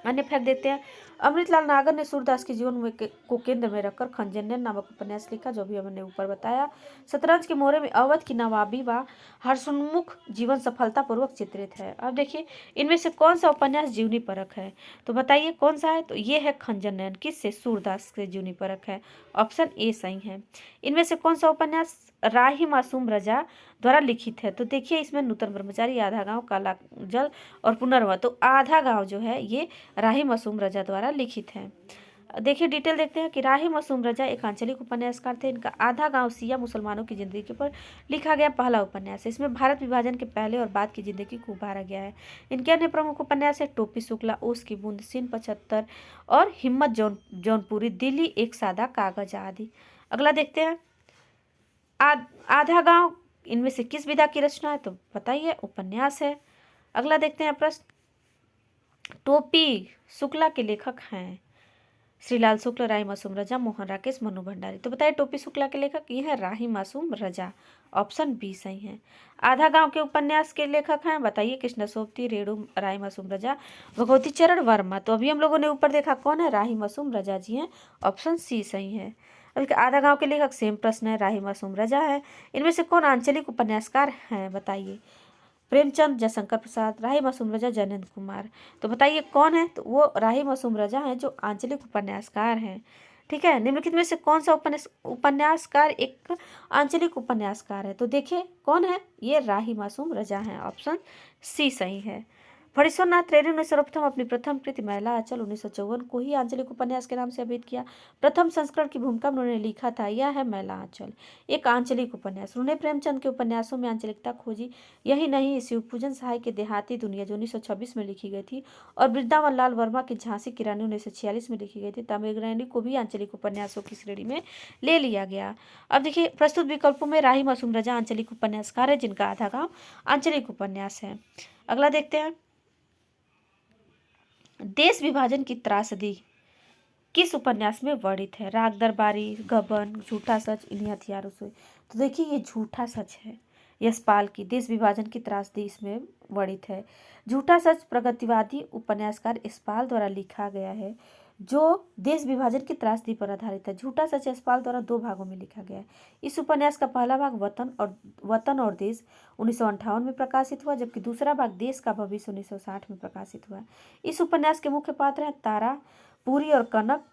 अन्य फैक्ट देते हैं। अमृतलाल नागर ने सूरदास के जीवन में को केंद्र में रखकर खंजन्यन नामक उपन्यास लिखा, जो भी हमने ऊपर बताया। शतरंज के मोहरे में अवध की नवाबी व हर्षोन्मुख जीवन सफलतापूर्वक चित्रित है। अब देखिए, इनमें से कौन सा उपन्यास जीवनी परक है? तो बताइए कौन सा है? तो ये है खंजन्यन, किससे? सूरदास से जीवनी परक है, ऑप्शन ए सही है। इनमें से कौन सा उपन्यास राही मासूम रजा द्वारा लिखित है? तो देखिए, इसमें नूतन ब्रह्मचारी, आधा गांव, काला जल और पुनर्वा। तो आधा गांव जो है ये राही मासूम रजा द्वारा लिखित है। देखिए, डिटेल देखते हैं कि राही मासूम रजा एक आंचलिक उपन्यासकार थे। इनका आधा गांव सिया मुसलमानों की जिंदगी के ऊपर लिखा गया पहला उपन्यास है। इसमें भारत विभाजन के पहले और बाद की जिंदगी को उभारा गया है। इनके अन्य प्रमुख उपन्यास है टोपी शुक्ला, ओस की बूंद, सिन 75 और हिम्मत जौनपुरी, दिल्ली एक सादा कागज आदि। अगला देखते हैं, आधा गांव इनमें से किस विधा की रचना है? तो बताइए, उपन्यास है। अगला देखते हैं प्रश्न, टोपी शुक्ला के लेखक हैं श्रीलाल शुक्ल, राही मासूम रजा, मोहन राकेश, मनु भंडारी। तो बताइए, टोपी शुक्ला के लेखक ये है राही मासूम रजा, ऑप्शन बी सही है। आधा गांव के उपन्यास के लेखक हैं, बताइए, कृष्ण सोबती, रेणु, राही मासूम रजा, भगवती चरण वर्मा। तो अभी हम लोगों ने ऊपर देखा कौन है, राही मासूम रजा जी हैं, ऑप्शन सी सही है। आधा गांव के लेखक सेम प्रश्न है, राही मासूम रजा है। इनमें से कौन आंचलिक उपन्यासकार हैं? बताइए, प्रेमचंद, जयशंकर प्रसाद, राही मासूम रजा, जयनंद कुमार। तो बताइए कौन है? तो वो राही मासूम रजा हैं जो आंचलिक उपन्यासकार हैं। ठीक है, निम्नलिखित में से कौन सा उपन्यासकार एक आंचलिक उपन्यासकार है? तो देखिए कौन है, ये राही मासूम रजा हैं, ऑप्शन सी सही है। फणीश्वरनाथ रेणु ने सर्वप्रथम अपनी प्रथम कृति महिला आंचल 1954 को ही आंचलिक उपन्यास के नाम से अभिहित किया। प्रथम संस्करण की भूमिका में उन्होंने लिखा था, यह है महिला आंचल, एक आंचलिक उपन्यास। उन्होंने प्रेमचंद के उपन्यासों में आंचलिकता खोजी। यही नहीं, शिव पूजन सहाय के देहाती दुनिया जो 1926 में लिखी गई थी और वृंदावन लाल वर्मा की झांसी की रानी 1946 में लिखी गई थी, तमिलनाडु को भी आंचलिक उपन्यासों की श्रेणी में ले लिया गया। अब देखिए, प्रस्तुत विकल्पों में राही मासूम रजा आंचलिक उपन्यासकार है जिनका आधा गांव आंचलिक उपन्यास है। अगला देखते हैं, देश विभाजन की त्रासदी किस उपन्यास में वर्णित है? राग दरबारी, गबन, झूठा सच, इन्हीं हथियारों से। तो देखिए, ये झूठा सच है, यशपाल की देश विभाजन की त्रासदी इसमें वर्णित है। झूठा सच प्रगतिवादी उपन्यासकार यशपाल द्वारा लिखा गया है जो देश विभाजन की त्रासदी पर आधारित है। झूठा सच यशपाल द्वारा दो भागों में लिखा गया है। इस उपन्यास का पहला भाग वतन और देश 1958 में प्रकाशित हुआ, जबकि दूसरा भाग देश का भविष्य 1960 में प्रकाशित हुआ। इस उपन्यास के मुख्य पात्र हैं तारा, पुरी और कनक।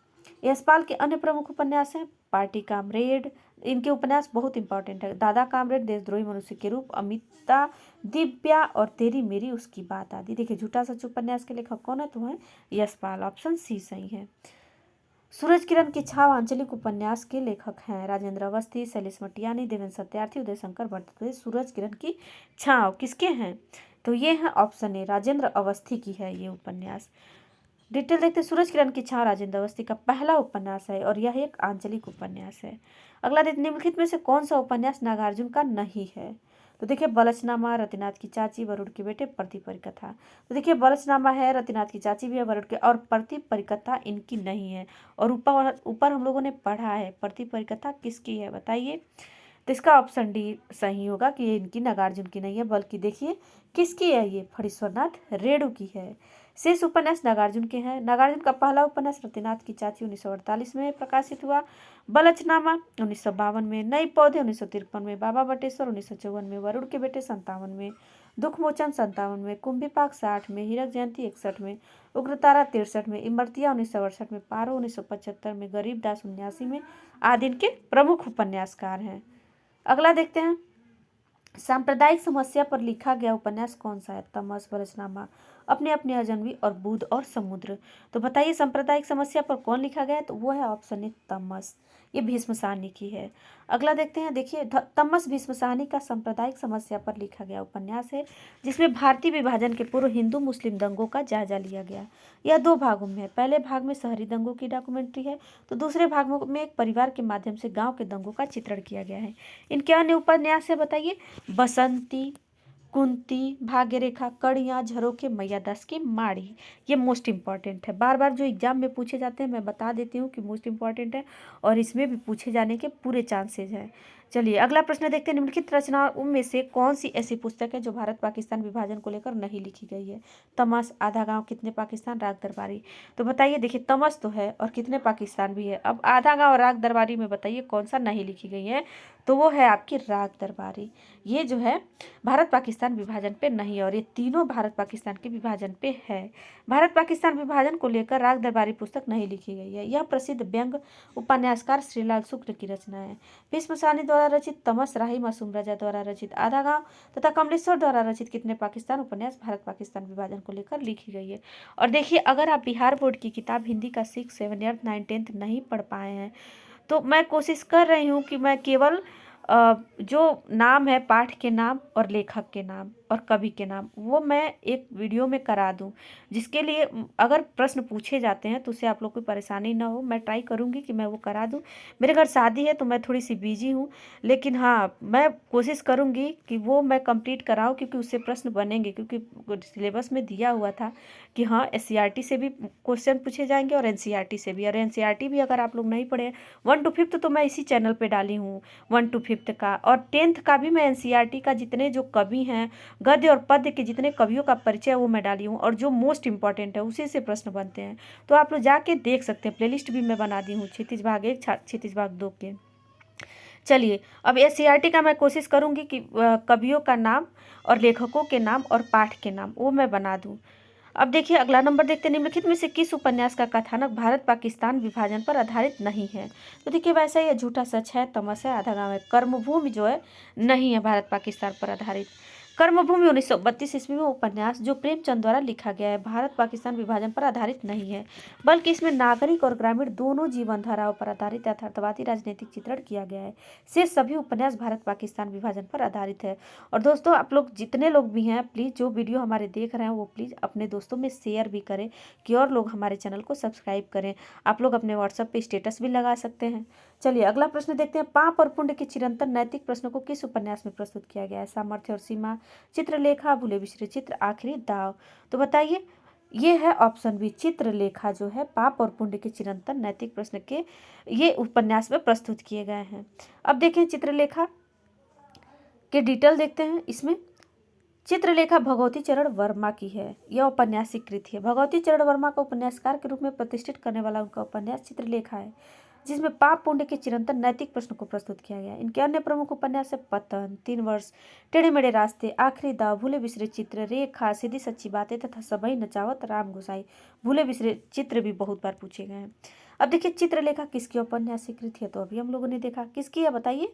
यशपाल के अन्य प्रमुख उपन्यास हैं पार्टी कामरेड, इनके उपन्यास बहुत इंपॉर्टेंट है। दादा कामरेड, देशद्रोही मनुष्य के रूप, अमिता, दिव्या और तेरी मेरी उसकी बात आदि। देखिए झूठा सच उपन्यास के लेखक कौन है, तो है यशपाल, ऑप्शन सी सही है। सूरज किरण की छाव आंचलिक उपन्यास के लेखक हैं राजेंद्र अवस्थी, शैलेश मटियानी, देवेंद्र सत्यार्थी, उदय शंकर भट्ट। तो सूरज किरण की छाव किसके हैं, तो ये है ऑप्शन ए, राजेंद्र अवस्थी की है ये उपन्यास। डिटेल देखते हैं। सूरज किरण की छाव राजेंद्र अवस्थी का पहला उपन्यास है और यह एक आंचलिक उपन्यास है। अगला देखते निम्नलिखित में से कौन सा उपन्यास नागार्जुन का नहीं है, तो देखिए बलचनामा, रतिनाथ की चाची, वरुण के बेटे, प्रति परिकथा। तो देखिए बलचनामा है, रतिनाथ की चाची भी है, वरुण के, और प्रति परिकथा इनकी नहीं है। और ऊपर ऊपर हम लोगों ने पढ़ा है प्रति परिकथा किसकी है बताइए, तो इसका ऑप्शन डी सही होगा कि ये इनकी नागार्जुन की नहीं है, बल्कि देखिए किसकी है, ये फणीश्वरनाथ रेणु की है। शेष उपन्यास नागार्जुन के हैं। नागार्जुन का पहला उपन्यास रतिनाथ की चाची 1948 में प्रकाशित हुआ, बलचनामा 1952 में, नई पौधे 1953 में, बाबा बटेश्वर 1954 में, वरुण के बेटे 57 में, दुखमोचन 57 में, कुंभीपाक 60 में, हीरक जयंती 61 में, उग्रतारा 63 में, इमरतिया 1968 में, पारो 1975 में, गरीबदास 79 में आदि इनके प्रमुख उपन्यासकार हैं। अगला देखते हैं। सांप्रदायिक समस्या पर लिखा गया उपन्यास कौन सा है, तमस, बलचनामा, अपने अपने अजनबी और बुध और समुद्र। तो बताइए सांप्रदायिक समस्या पर कौन लिखा गया है, तो वो है ऑप्शन ए तमस, ये भीष्म साहनी की है। अगला देखते हैं। देखिए तमस भीष्म साहनी का सांप्रदायिक समस्या पर लिखा गया उपन्यास है, जिसमें भारतीय विभाजन के पूर्व हिंदू मुस्लिम दंगों का जायजा लिया गया। यह 2 भागों में है। पहले भाग में शहरी दंगों की डॉक्यूमेंट्री है, तो दूसरे भाग में एक परिवार के माध्यम से गाँव के दंगों का चित्रण किया गया है। इनके अन्य उपन्यास है बताइए, बसंती, कुंती, भाग्यरेखा, कड़ियाँ, झरोखे, मैयादास की माड़ी। ये मोस्ट इंपॉर्टेंट है, बार बार जो एग्जाम में पूछे जाते हैं मैं बता देती हूँ कि मोस्ट इंपॉर्टेंट है और इसमें भी पूछे जाने के पूरे चांसेज हैं। चलिए अगला प्रश्न देखते हैं। निम्नलिखित रचनाओं में से कौन सी ऐसी पुस्तक है जो भारत पाकिस्तान विभाजन को लेकर नहीं लिखी गई है, तमस, आधा गांव, कितने पाकिस्तान, राग दरबारी। तो बताइए देखिए तमस तो है और कितने पाकिस्तान भी है। अब आधा गांव और राग दरबारी में बताइए कौन सा नहीं लिखी गई है, तो वो है आपकी राग दरबारी। ये जो है भारत पाकिस्तान विभाजन पे नहीं है और ये तीनों भारत पाकिस्तान के विभाजन पे है। भारत पाकिस्तान विभाजन को लेकर राग दरबारी पुस्तक नहीं लिखी गई है। यह प्रसिद्ध व्यंग उपन्यासकार श्रीलाल शुक्ल की रचना है। भीष्म साहनी द्वारा रचित तमस, राही मासूम राजा द्वारा रचित आधा गांव तथा कमलेश्वर द्वारा रचित कितने पाकिस्तान उपन्यास भारत पाकिस्तान विभाजन को लेकर लिखी गई है। और देखिए अगर आप बिहार बोर्ड की किताब हिंदी का 6, 7, 8, 9, 10 नहीं पढ़ पाए हैं तो मैं कोशिश कर रही हूँ कि मैं केवल जो नाम है, पाठ के नाम और लेखक के नाम और कवि के नाम, वो मैं एक वीडियो में करा दूं, जिसके लिए अगर प्रश्न पूछे जाते हैं तो उससे आप लोग को परेशानी ना हो। मैं ट्राई करूंगी कि मैं वो करा दूं। मेरे घर शादी है तो मैं थोड़ी सी बिजी हूं, लेकिन हाँ मैं कोशिश करूंगी कि वो मैं कंप्लीट कराऊं, क्योंकि उससे प्रश्न बनेंगे, क्योंकि सिलेबस में दिया हुआ था कि हाँ SCERT से भी क्वेश्चन पूछे जाएंगे और NCERT से भी। और NCERT भी अगर आप लोग नहीं पढ़े 1 to 5 तो मैं इसी चैनल पर डाली हूँ, 1 to 5 का, और 10th का भी मैं NCERT का जितने जो कवि हैं, गद्य और पद्य के जितने कवियों का परिचय वो मैं डाली हूँ, और जो मोस्ट इंपॉर्टेंट है उसी से प्रश्न बनते हैं। तो आप लोग जाके देख सकते हैं, प्लेलिस्ट भी मैं बना दी हूँ क्षितिज भाग 1, क्षितिज भाग 2 के। चलिए अब SCERT का मैं कोशिश करूँगी कि कवियों का नाम और लेखकों के नाम और पाठ के नाम वो मैं बना दूँ। अब देखिए अगला नंबर देखते हैं। निम्नलिखित में से किस उपन्यास का कथानक भारत पाकिस्तान विभाजन पर आधारित नहीं है, तो देखिए वैसा ही है, झूठा सच है, तमस है, आधा गांव है। कर्मभूमि जो है नहीं है भारत पाकिस्तान पर आधारित। कर्मभूमि 1932 ईस्वी में उपन्यास जो प्रेमचंद द्वारा लिखा गया है, भारत पाकिस्तान विभाजन पर आधारित नहीं है, बल्कि इसमें नागरिक और ग्रामीण दोनों जीवन धाराओं पर आधारित यथार्थवादी राजनीतिक चित्रण किया गया है। शेष सभी उपन्यास भारत पाकिस्तान विभाजन पर आधारित है। और दोस्तों आप लोग जितने लोग भी हैं प्लीज़ जो वीडियो हमारे देख रहे हैं वो प्लीज़ अपने दोस्तों में शेयर भी करें कि और लोग हमारे चैनल को सब्सक्राइब करें। आप लोग अपने व्हाट्सएप पे स्टेटस भी लगा सकते हैं। चलिए अगला प्रश्न देखते हैं। पाप और पुण्य के चिरंतन नैतिक प्रश्नों को किस उपन्यास में प्रस्तुत किया गया है, सामर्थ्य और सीमा, चित्रलेखा, भूले बिसरे चित्र, आखिरी दाव। तो बताइए ये है ऑप्शन बी, चित्रलेखा जो है पाप और पुण्य के चिरंतन नैतिक प्रश्न के ये उपन्यास में प्रस्तुत किए गए हैं। अब देखें चित्रलेखा के डिटेल देखते हैं। इसमें चित्रलेखा भगवती चरण वर्मा की है, यह औपन्यासिक कृति है। भगवती चरण वर्मा को उपन्यासकार के रूप में प्रतिष्ठित करने वाला उनका उपन्यास चित्रलेखा है। जिसमें पाप पुण्य के चिरंतन नैतिक प्रश्न को प्रस्तुत किया गया है। इनके अन्य प्रमुख उपन्यास है पतन, 3 वर्ष, टेढ़े मेढ़े रास्ते, आखिरी दाव, भूले बिसरे चित्र, रेखा, सीधी सच्ची बातें तथा सबई नचावत, राम गोसाई। भूले बिसरे चित्र भी बहुत बार पूछे गए हैं। अब देखिए चित्रलेखा किसकी औपन्यासिक कृति है, तो अभी हम लोगों ने देखा किसकी है, बताइए।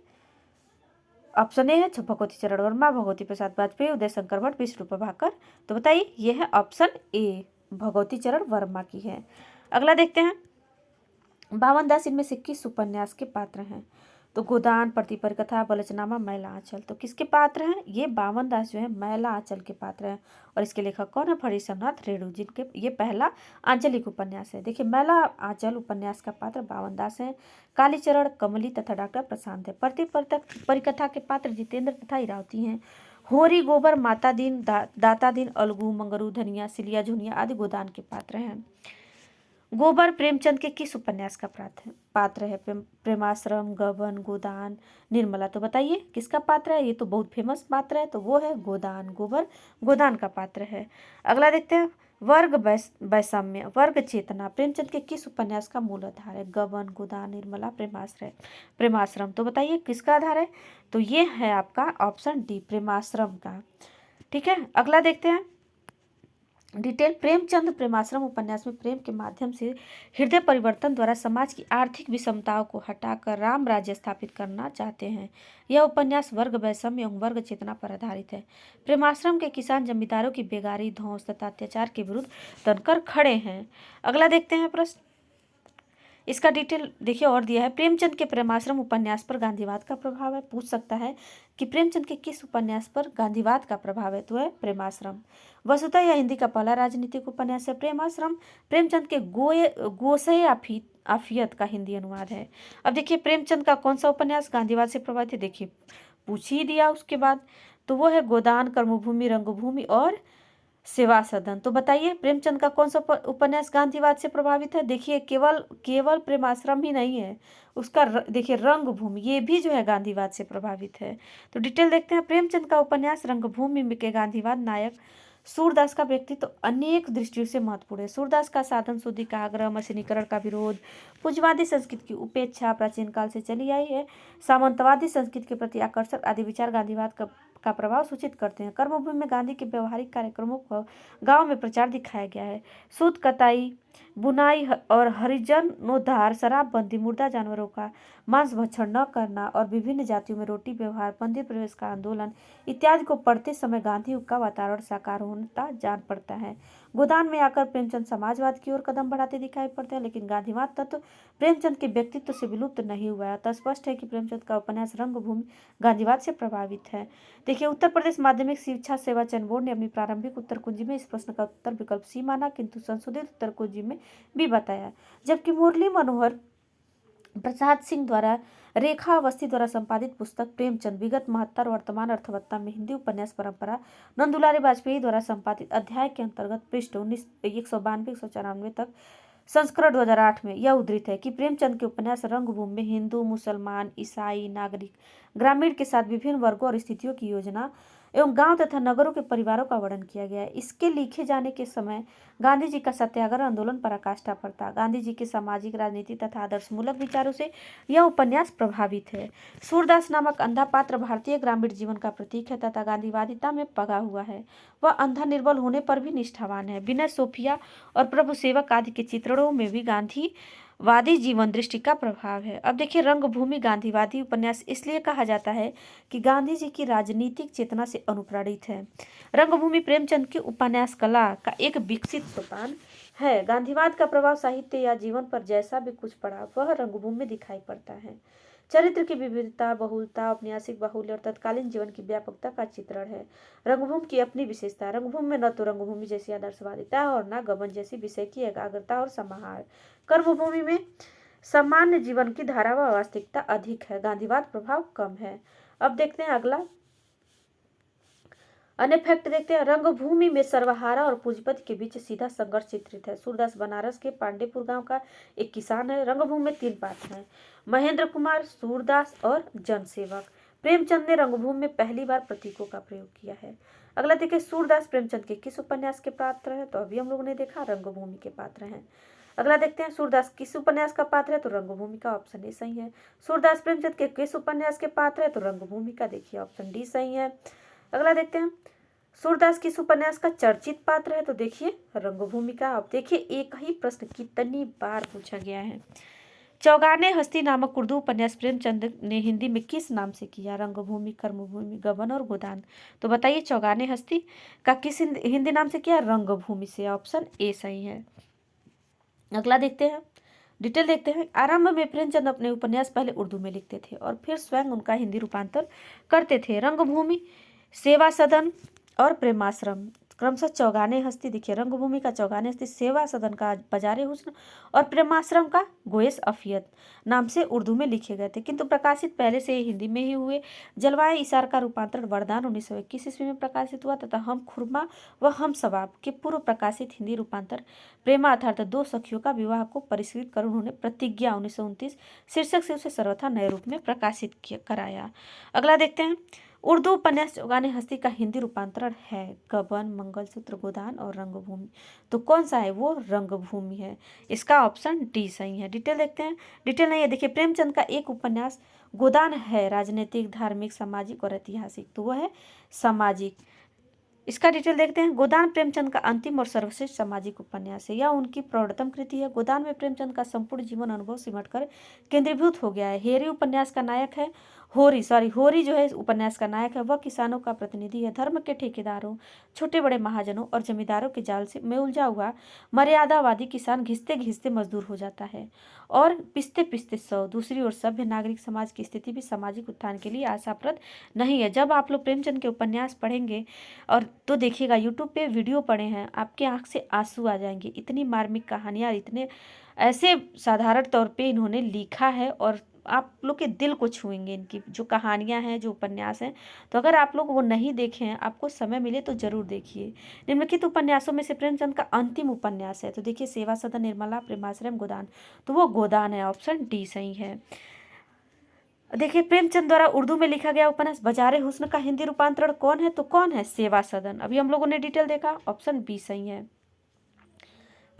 ऑप्शन ए है भगवती चरण वर्मा, भगवती प्रसाद वाजपेयी, उदय शंकर भट्ट, विष्णु प्रभाकर। तो बताइए ये है ऑप्शन ए, भगवती चरण वर्मा की है। अगला देखते हैं, बावन दास इनमें से किस उपन्यास के पात्र हैं, तो गोदान, प्रतिपरिकथा, बलचनामा, मैला आंचल। तो किसके पात्र हैं, ये बावन दास जो है मैला आंचल के पात्र हैं। और इसके लेखक कौन है, फणीश्वरनाथ रेणु, जिनके ये पहला आंचलिक उपन्यास है। देखिए मैला आंचल उपन्यास का पात्र बावन दास है, कालीचरण, कमली तथा डॉक्टर प्रशांत है। परिकथा के पात्र जितेंद्र तथा इरावती हैं। होरी, गोबर, माता दीन, दाता दीन, अलगू, मंगरू, धनिया, सिलिया, झुनिया आदि गोदान के पात्र हैं। गोबर प्रेमचंद के किस उपन्यास का पात्र है, प्रेमाश्रम, गबन, गोदान, निर्मला। तो बताइए किसका पात्र है, ये तो बहुत फेमस पात्र है, तो वो है गोदान, गोबर गोदान का पात्र है। अगला देखते हैं, वर्ग वैषम्य, वर्ग चेतना प्रेमचंद के किस उपन्यास का मूल आधार है, गबन, गोदान, निर्मला, प्रेमाश्रम। तो बताइए किसका आधार है, तो ये है आपका ऑप्शन डी, प्रेमाश्रम का। ठीक है, अगला देखते हैं डिटेल। प्रेमचंद प्रेमाश्रम उपन्यास में प्रेम के माध्यम से हृदय परिवर्तन द्वारा समाज की आर्थिक विषमताओं को हटाकर राम राज्य स्थापित करना चाहते हैं। यह उपन्यास वर्ग वैषम्य एवं वर्ग चेतना पर आधारित है। प्रेमाश्रम के किसान जमींदारों की बेगारी, धौंस तथा अत्याचार के विरुद्ध तनकर खड़े हैं। अगला देखते हैं प्रश्न, इसका डिटेल देखिए और दिया है। प्रेमचंद के प्रेमाश्रम उपन्यास पर गांधीवाद का प्रभाव है, पूछ सकता है कि प्रेमचंद के किस उपन्यास पर गांधीवाद का प्रभाव है, तो है प्रेमाश्रम। वसुधा यह हिंदी का पहला राजनीतिक उपन्यास है। प्रेमाश्रम प्रेमचंद के गोसे आफियत का हिंदी अनुवाद है। अब देखिए प्रेमचंद का कौन सा उपन्यास गांधीवाद से प्रभावित है, देखिए पूछ ही दिया उसके बाद, तो वो है गोदान, कर्मभूमि, रंगभूमि और सेवा सदन। तो बताइए प्रेमचंद का कौन सा उपन्यास गांधीवाद से प्रभावित है, देखिए केवल प्रेमाश्रम ही नहीं है, उसका देखिए रंगभूमि, ये भी जो है गांधीवाद से प्रभावित है। तो डिटेल देखते हैं, प्रेमचंद का उपन्यास रंगभूमि में के गांधीवाद नायक सूरदास का व्यक्तित्व तो अनेक दृष्टियों से महत्वपूर्ण है। सूरदास का साधन शुद्धि का आग्रह, मशीनीकरण का विरोध, पूंजवादी संस्कृति की उपेक्षा प्राचीन काल से चली आई है, सामंतवादी संस्कृति के प्रति आकर्षण आदि विचार गांधीवाद का प्रभाव सूचित करते हैं। कर्मभूमि में गांधी के व्यवहारिक कार्यक्रमों को गांव में प्रचार दिखाया गया है। सूत कताई, बुनाई और हरिजनोद्धार, शराबबंदी, मुर्दा जानवरों का मांस भक्षण न करना और विभिन्न जातियों में रोटी व्यवहार, मंदिर प्रवेश का आंदोलन इत्यादि को पढ़ते समय गांधी युग का वातावरण साकार होता जान पड़ता है। गोदान में आकर प्रेमचंद समाजवाद की ओर कदम बढ़ाते दिखाई पड़ते हैं, लेकिन गांधीवाद तत्व प्रेमचंद के व्यक्तित्व से विलुप्त नहीं हुआ है। अतः स्पष्ट है कि प्रेमचंद का उपन्यास रंगभूमि गांधीवाद से प्रभावित है। देखिए उत्तर प्रदेश माध्यमिक शिक्षा सेवा चयन बोर्ड ने अपनी प्रारंभिक उत्तर कुंजी में इस प्रश्न का उत्तर विकल्प सी माना, किंतु संशोधित उत्तर कुंजी में भी बताया। जबकि मुरली मनोहर प्रसाद सिंह द्वारा रेखा अवस्थी द्वारा संपादित पुस्तक प्रेमचंद विगत महत्तर वर्तमान अर्थवत्ता में हिंदी उपन्यास परंपरा नंदुलारी वाजपेयी द्वारा संपादित अध्याय के अंतर्गत पृष्ठ 192-194 तक संस्करण 2008 में यह उद्धृत है कि प्रेमचंद के उपन्यास रंगभूमि में हिंदू, मुसलमान, ईसाई, नागरिक, ग्रामीण के साथ विभिन्न वर्गों और स्थितियों की योजना एवं गांव तथा नगरों के परिवारों का वर्णन किया गया है। इसके लिखे जाने के समय गांधी जी का सत्याग्रह आंदोलन पराकाष्ठा पर था। गांधी जी के सामाजिक, राजनीति तथा आदर्शमूलक विचारों से यह उपन्यास प्रभावित है। सूरदास नामक अंधा पात्र भारतीय ग्रामीण जीवन का प्रतीक है तथा गांधीवादिता में पगा हुआ है। वह अंधा निर्बल होने पर भी निष्ठावान है। विनय, सोफिया और प्रभु सेवक आदि के चित्रणों में भी गांधीवादी जीवन दृष्टि का प्रभाव है। अब देखिए रंगभूमि गांधीवादी उपन्यास इसलिए कहा जाता है कि गांधी जी की राजनीतिक चेतना से अनुप्राणित है। रंगभूमि प्रेमचंद की उपन्यास कला का एक विकसित सोपान है। गांधीवाद का प्रभाव साहित्य या जीवन पर जैसा भी कुछ पड़ा वह रंगभूमि में दिखाई पड़ता है। चरित्र की विविधता, बहुलता, औपन्यासिक बाहुल्य और तत्कालीन जीवन की व्यापकता का चित्रण है। रंगभूमि की अपनी विशेषता, रंगभूमि में न तो रंगभूमि जैसी आदर्शवादिता और न गबन जैसी विषय की एकाग्रता और समाहार। कर्मभूमि में सामान्य जीवन की धारा व वास्तविकता अधिक है, गांधीवाद प्रभाव कम है। अब देखते हैं अगला अन्य फैक्ट देखते हैं। रंगभूमि में सर्वहारा और पूंजीपति के बीच सीधा संघर्ष चित्रित है। सूरदास बनारस के पांडेपुर गांव का एक किसान है। रंगभूमि में 3 पात्र हैं, महेंद्र कुमार, सूरदास और जनसेवक। प्रेमचंद ने रंगभूमि में पहली बार प्रतीकों का प्रयोग किया है। अगला देखिए सूरदास प्रेमचंद के किस उपन्यास के पात्र है, तो अभी हम लोगों ने देखा रंगभूमि के पात्र हैं। अगला देखते हैं, सूरदास किस उपन्यास का पात्र है? तो रंगभूमि का, ऑप्शन ए सही है। सूरदास प्रेमचंद के किस उपन्यास के पात्र है? तो रंगभूमि का, देखिए ऑप्शन डी सही है। अगला देखते हैं, सूरदास किस उपन्यास का चर्चित पात्र है? तो देखिए रंगभूमि का। अब देखिए एक ही प्रश्न कितनी बार पूछा गया है। चौगाने हस्ती नामक उर्दू उपन्यास प्रेमचंद ने हिंदी में किस नाम से किया? रंगभूमि, कर्मभूमि, गबन और गोदान। तो बताइए चौगाने हस्ती का किस हिंदी नाम से किया? रंगभूमि से, ऑप्शन ए सही है। अगला देखते हैं, डिटेल देखते हैं। आरंभ में प्रेमचंद अपने उपन्यास पहले उर्दू में लिखते थे और फिर स्वयं उनका हिंदी रूपांतर करते थे। रंगभूमि, सेवा सदन और प्रेमाश्रम क्रमशः चौगाने हस्ती, देखिए रंगभूमि का चौगाने हस्ती, सेवा सदन का बाजारे हुस्न और प्रेमाश्रम का गोयस अफियत नाम से उर्दू में लिखे गए थे, किंतु प्रकाशित पहले से ही हिंदी में ही हुए। जलवाए इशार का रूपांतरण वरदान 1921 ईस्वी में प्रकाशित हुआ तथा हम खुरमा व हम सवाब के पूर्व प्रकाशित हिंदी रूपांतर प्रेमा अर्थात दो सखियों का विवाह को परिष्कृत कर उन्होंने प्रतिज्ञा 1929 शीर्षक से उसे सर्वथा नए रूप में प्रकाशित कराया। अगला देखते हैं, उर्दू उपन्यास चौगाने हस्ती का हिंदी रूपांतरण है गबन, मंगलसूत्र, गोदान और रंगभूमि। तो कौन सा है? वो रंगभूमि है, इसका ऑप्शन डी सही है। डिटेल देखते हैं, डिटेल नहीं है, देखिए प्रेमचंद का एक उपन्यास गोदान है राजनीतिक, धार्मिक, सामाजिक और ऐतिहासिक, तो वह है सामाजिक। इसका डिटेल देखते हैं। गोदान प्रेमचंद का अंतिम और सर्वश्रेष्ठ सामाजिक उपन्यास है, यह उनकी प्रौढ़तम कृति है। गोदान में प्रेमचंद का संपूर्ण जीवन अनुभव सिमटकर केंद्रीभूत हो गया है। हेरी उपन्यास का नायक है, होरी जो है इस उपन्यास का नायक है, वह किसानों का प्रतिनिधि है। धर्म के ठेकेदारों, छोटे बड़े महाजनों और जमींदारों के जाल से में उलझा हुआ मर्यादावादी किसान घिसते घिसते मजदूर हो जाता है और पिसते पिसते सौ। दूसरी ओर सभ्य नागरिक समाज की स्थिति भी सामाजिक उत्थान के लिए आशाप्रद नहीं है। जब आप लोग प्रेमचंद के उपन्यास पढ़ेंगे और तो देखिएगा, यूट्यूब पे वीडियो पड़े हैं, आपके आंख से आंसू आ जाएंगे। इतनी मार्मिक कहानियाँ, इतने ऐसे साधारण तौर पे इन्होंने लिखा है और आप लोग के दिल को छुएंगे इनकी जो कहानियाँ हैं, जो उपन्यास हैं। तो अगर आप लोग वो नहीं देखे हैं, आपको समय मिले तो जरूर देखिए। निम्नलिखित उपन्यासों में से प्रेमचंद का अंतिम उपन्यास है, तो देखिए सेवा सदन, निर्मला, प्रेमाश्रम, गोदान। तो वो गोदान है, ऑप्शन डी सही है। देखिए प्रेमचंद द्वारा उर्दू में लिखा गया उपन्यास बाजारे हुस्न का हिंदी रूपांतरण कौन है? तो कौन है? सेवा सदन। अभी हम लोगों ने डिटेल देखा, ऑप्शन बी सही है।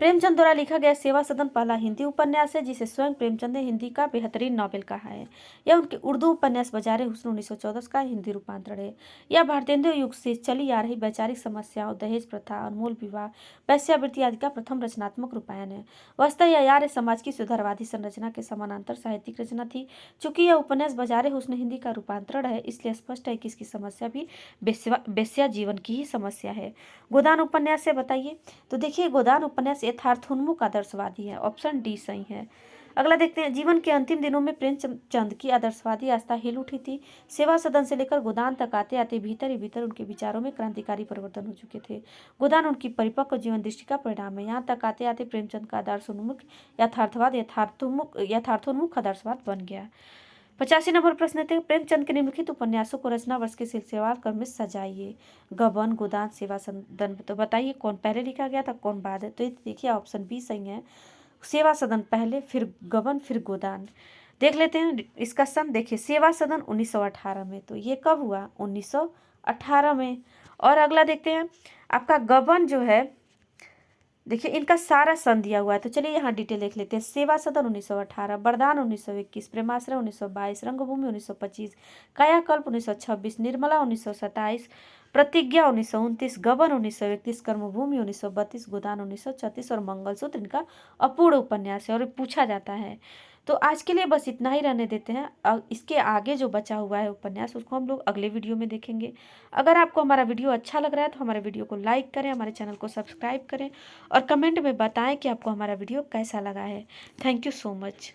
प्रेमचंद द्वारा लिखा गया सेवा सदन पहला हिंदी उपन्यास है जिसे स्वयं प्रेमचंद ने हिंदी का बेहतरीन नॉवेल कहा है। यह उनके उर्दू उपन्यास बाजारे हुस्न 1914 का हिंदी रूपांतरण है। यह भारतेंदु युग से चली आ रही वैचारिक समस्याओं, दहेज प्रथा, अनमोल विवाह, वैश्यावृत्ति आदि का प्रथम रचनात्मक रूपायन है। वास्तव यह आर्य समाज की सुधारवादी संरचना के समानांतर साहित्यिक रचना थी। चूंकि यह उपन्यास बाजारे हुस्न हिंदी का रूपांतरण है, इसलिए स्पष्ट है कि इसकी समस्या भी वेश्या जीवन की ही समस्या है। गोदान उपन्यास से बताइए, तो देखिए गोदान उपन्यास यथार्थोन्मुख आदर्शवादी है, ऑप्शन डी सही है। अगला देखते हैं, जीवन के अंतिम दिनों में प्रेमचंद की आदर्शवादी आस्था हिल उठी थी। सेवा सदन से लेकर गोदान तक आते आते भीतर ही भीतर उनके विचारों में क्रांतिकारी परिवर्तन हो चुके थे। गोदान उनकी परिपक्व जीवन दृष्टि का परिणाम है। यहाँ तक आते आते प्रेमचंद का आदर्शोन्मुख यथार्थवाद यथार्थोन्मुख आदर्शवाद बन गया। 85 नंबर प्रश्न थे, प्रेमचंद के निम्नलिखित उपन्यासों को रचना वर्ष के सिलसिलेवार क्रम में सजाइए। गबन, गोदान, सेवा सदन। तो बताइए कौन पहले लिखा गया था, कौन बाद है? तो ये देखिए ऑप्शन बी सही है, सेवा सदन पहले, फिर गबन, फिर गोदान। देख लेते हैं इसका सन। देखिए सेवा सदन 1918 में, तो ये कब हुआ? 1918 में। और अगला देखते हैं, आपका गबन जो है, देखिए इनका सारा सन दिया हुआ है, तो चलिए यहाँ डिटेल देख लेते हैं। सेवा सदन 1918, वरदान 1921, प्रेमाश्रय 1922, रंगभूमि 1925, कायाकल्प 1926, निर्मला 1927, प्रतिज्ञा 1929, गबन 1931, कर्मभूमि 1932, गोदान 1936 और मंगलसूत्र इनका अपूर्ण उपन्यास है और पूछा जाता है। तो आज के लिए बस इतना ही रहने देते हैं। इसके आगे जो बचा हुआ है उपन्यास उसको हम लोग अगले वीडियो में देखेंगे। अगर आपको हमारा वीडियो अच्छा लग रहा है तो हमारे वीडियो को लाइक करें, हमारे चैनल को सब्सक्राइब करें और कमेंट में बताएं कि आपको हमारा वीडियो कैसा लगा है। Thank you so much.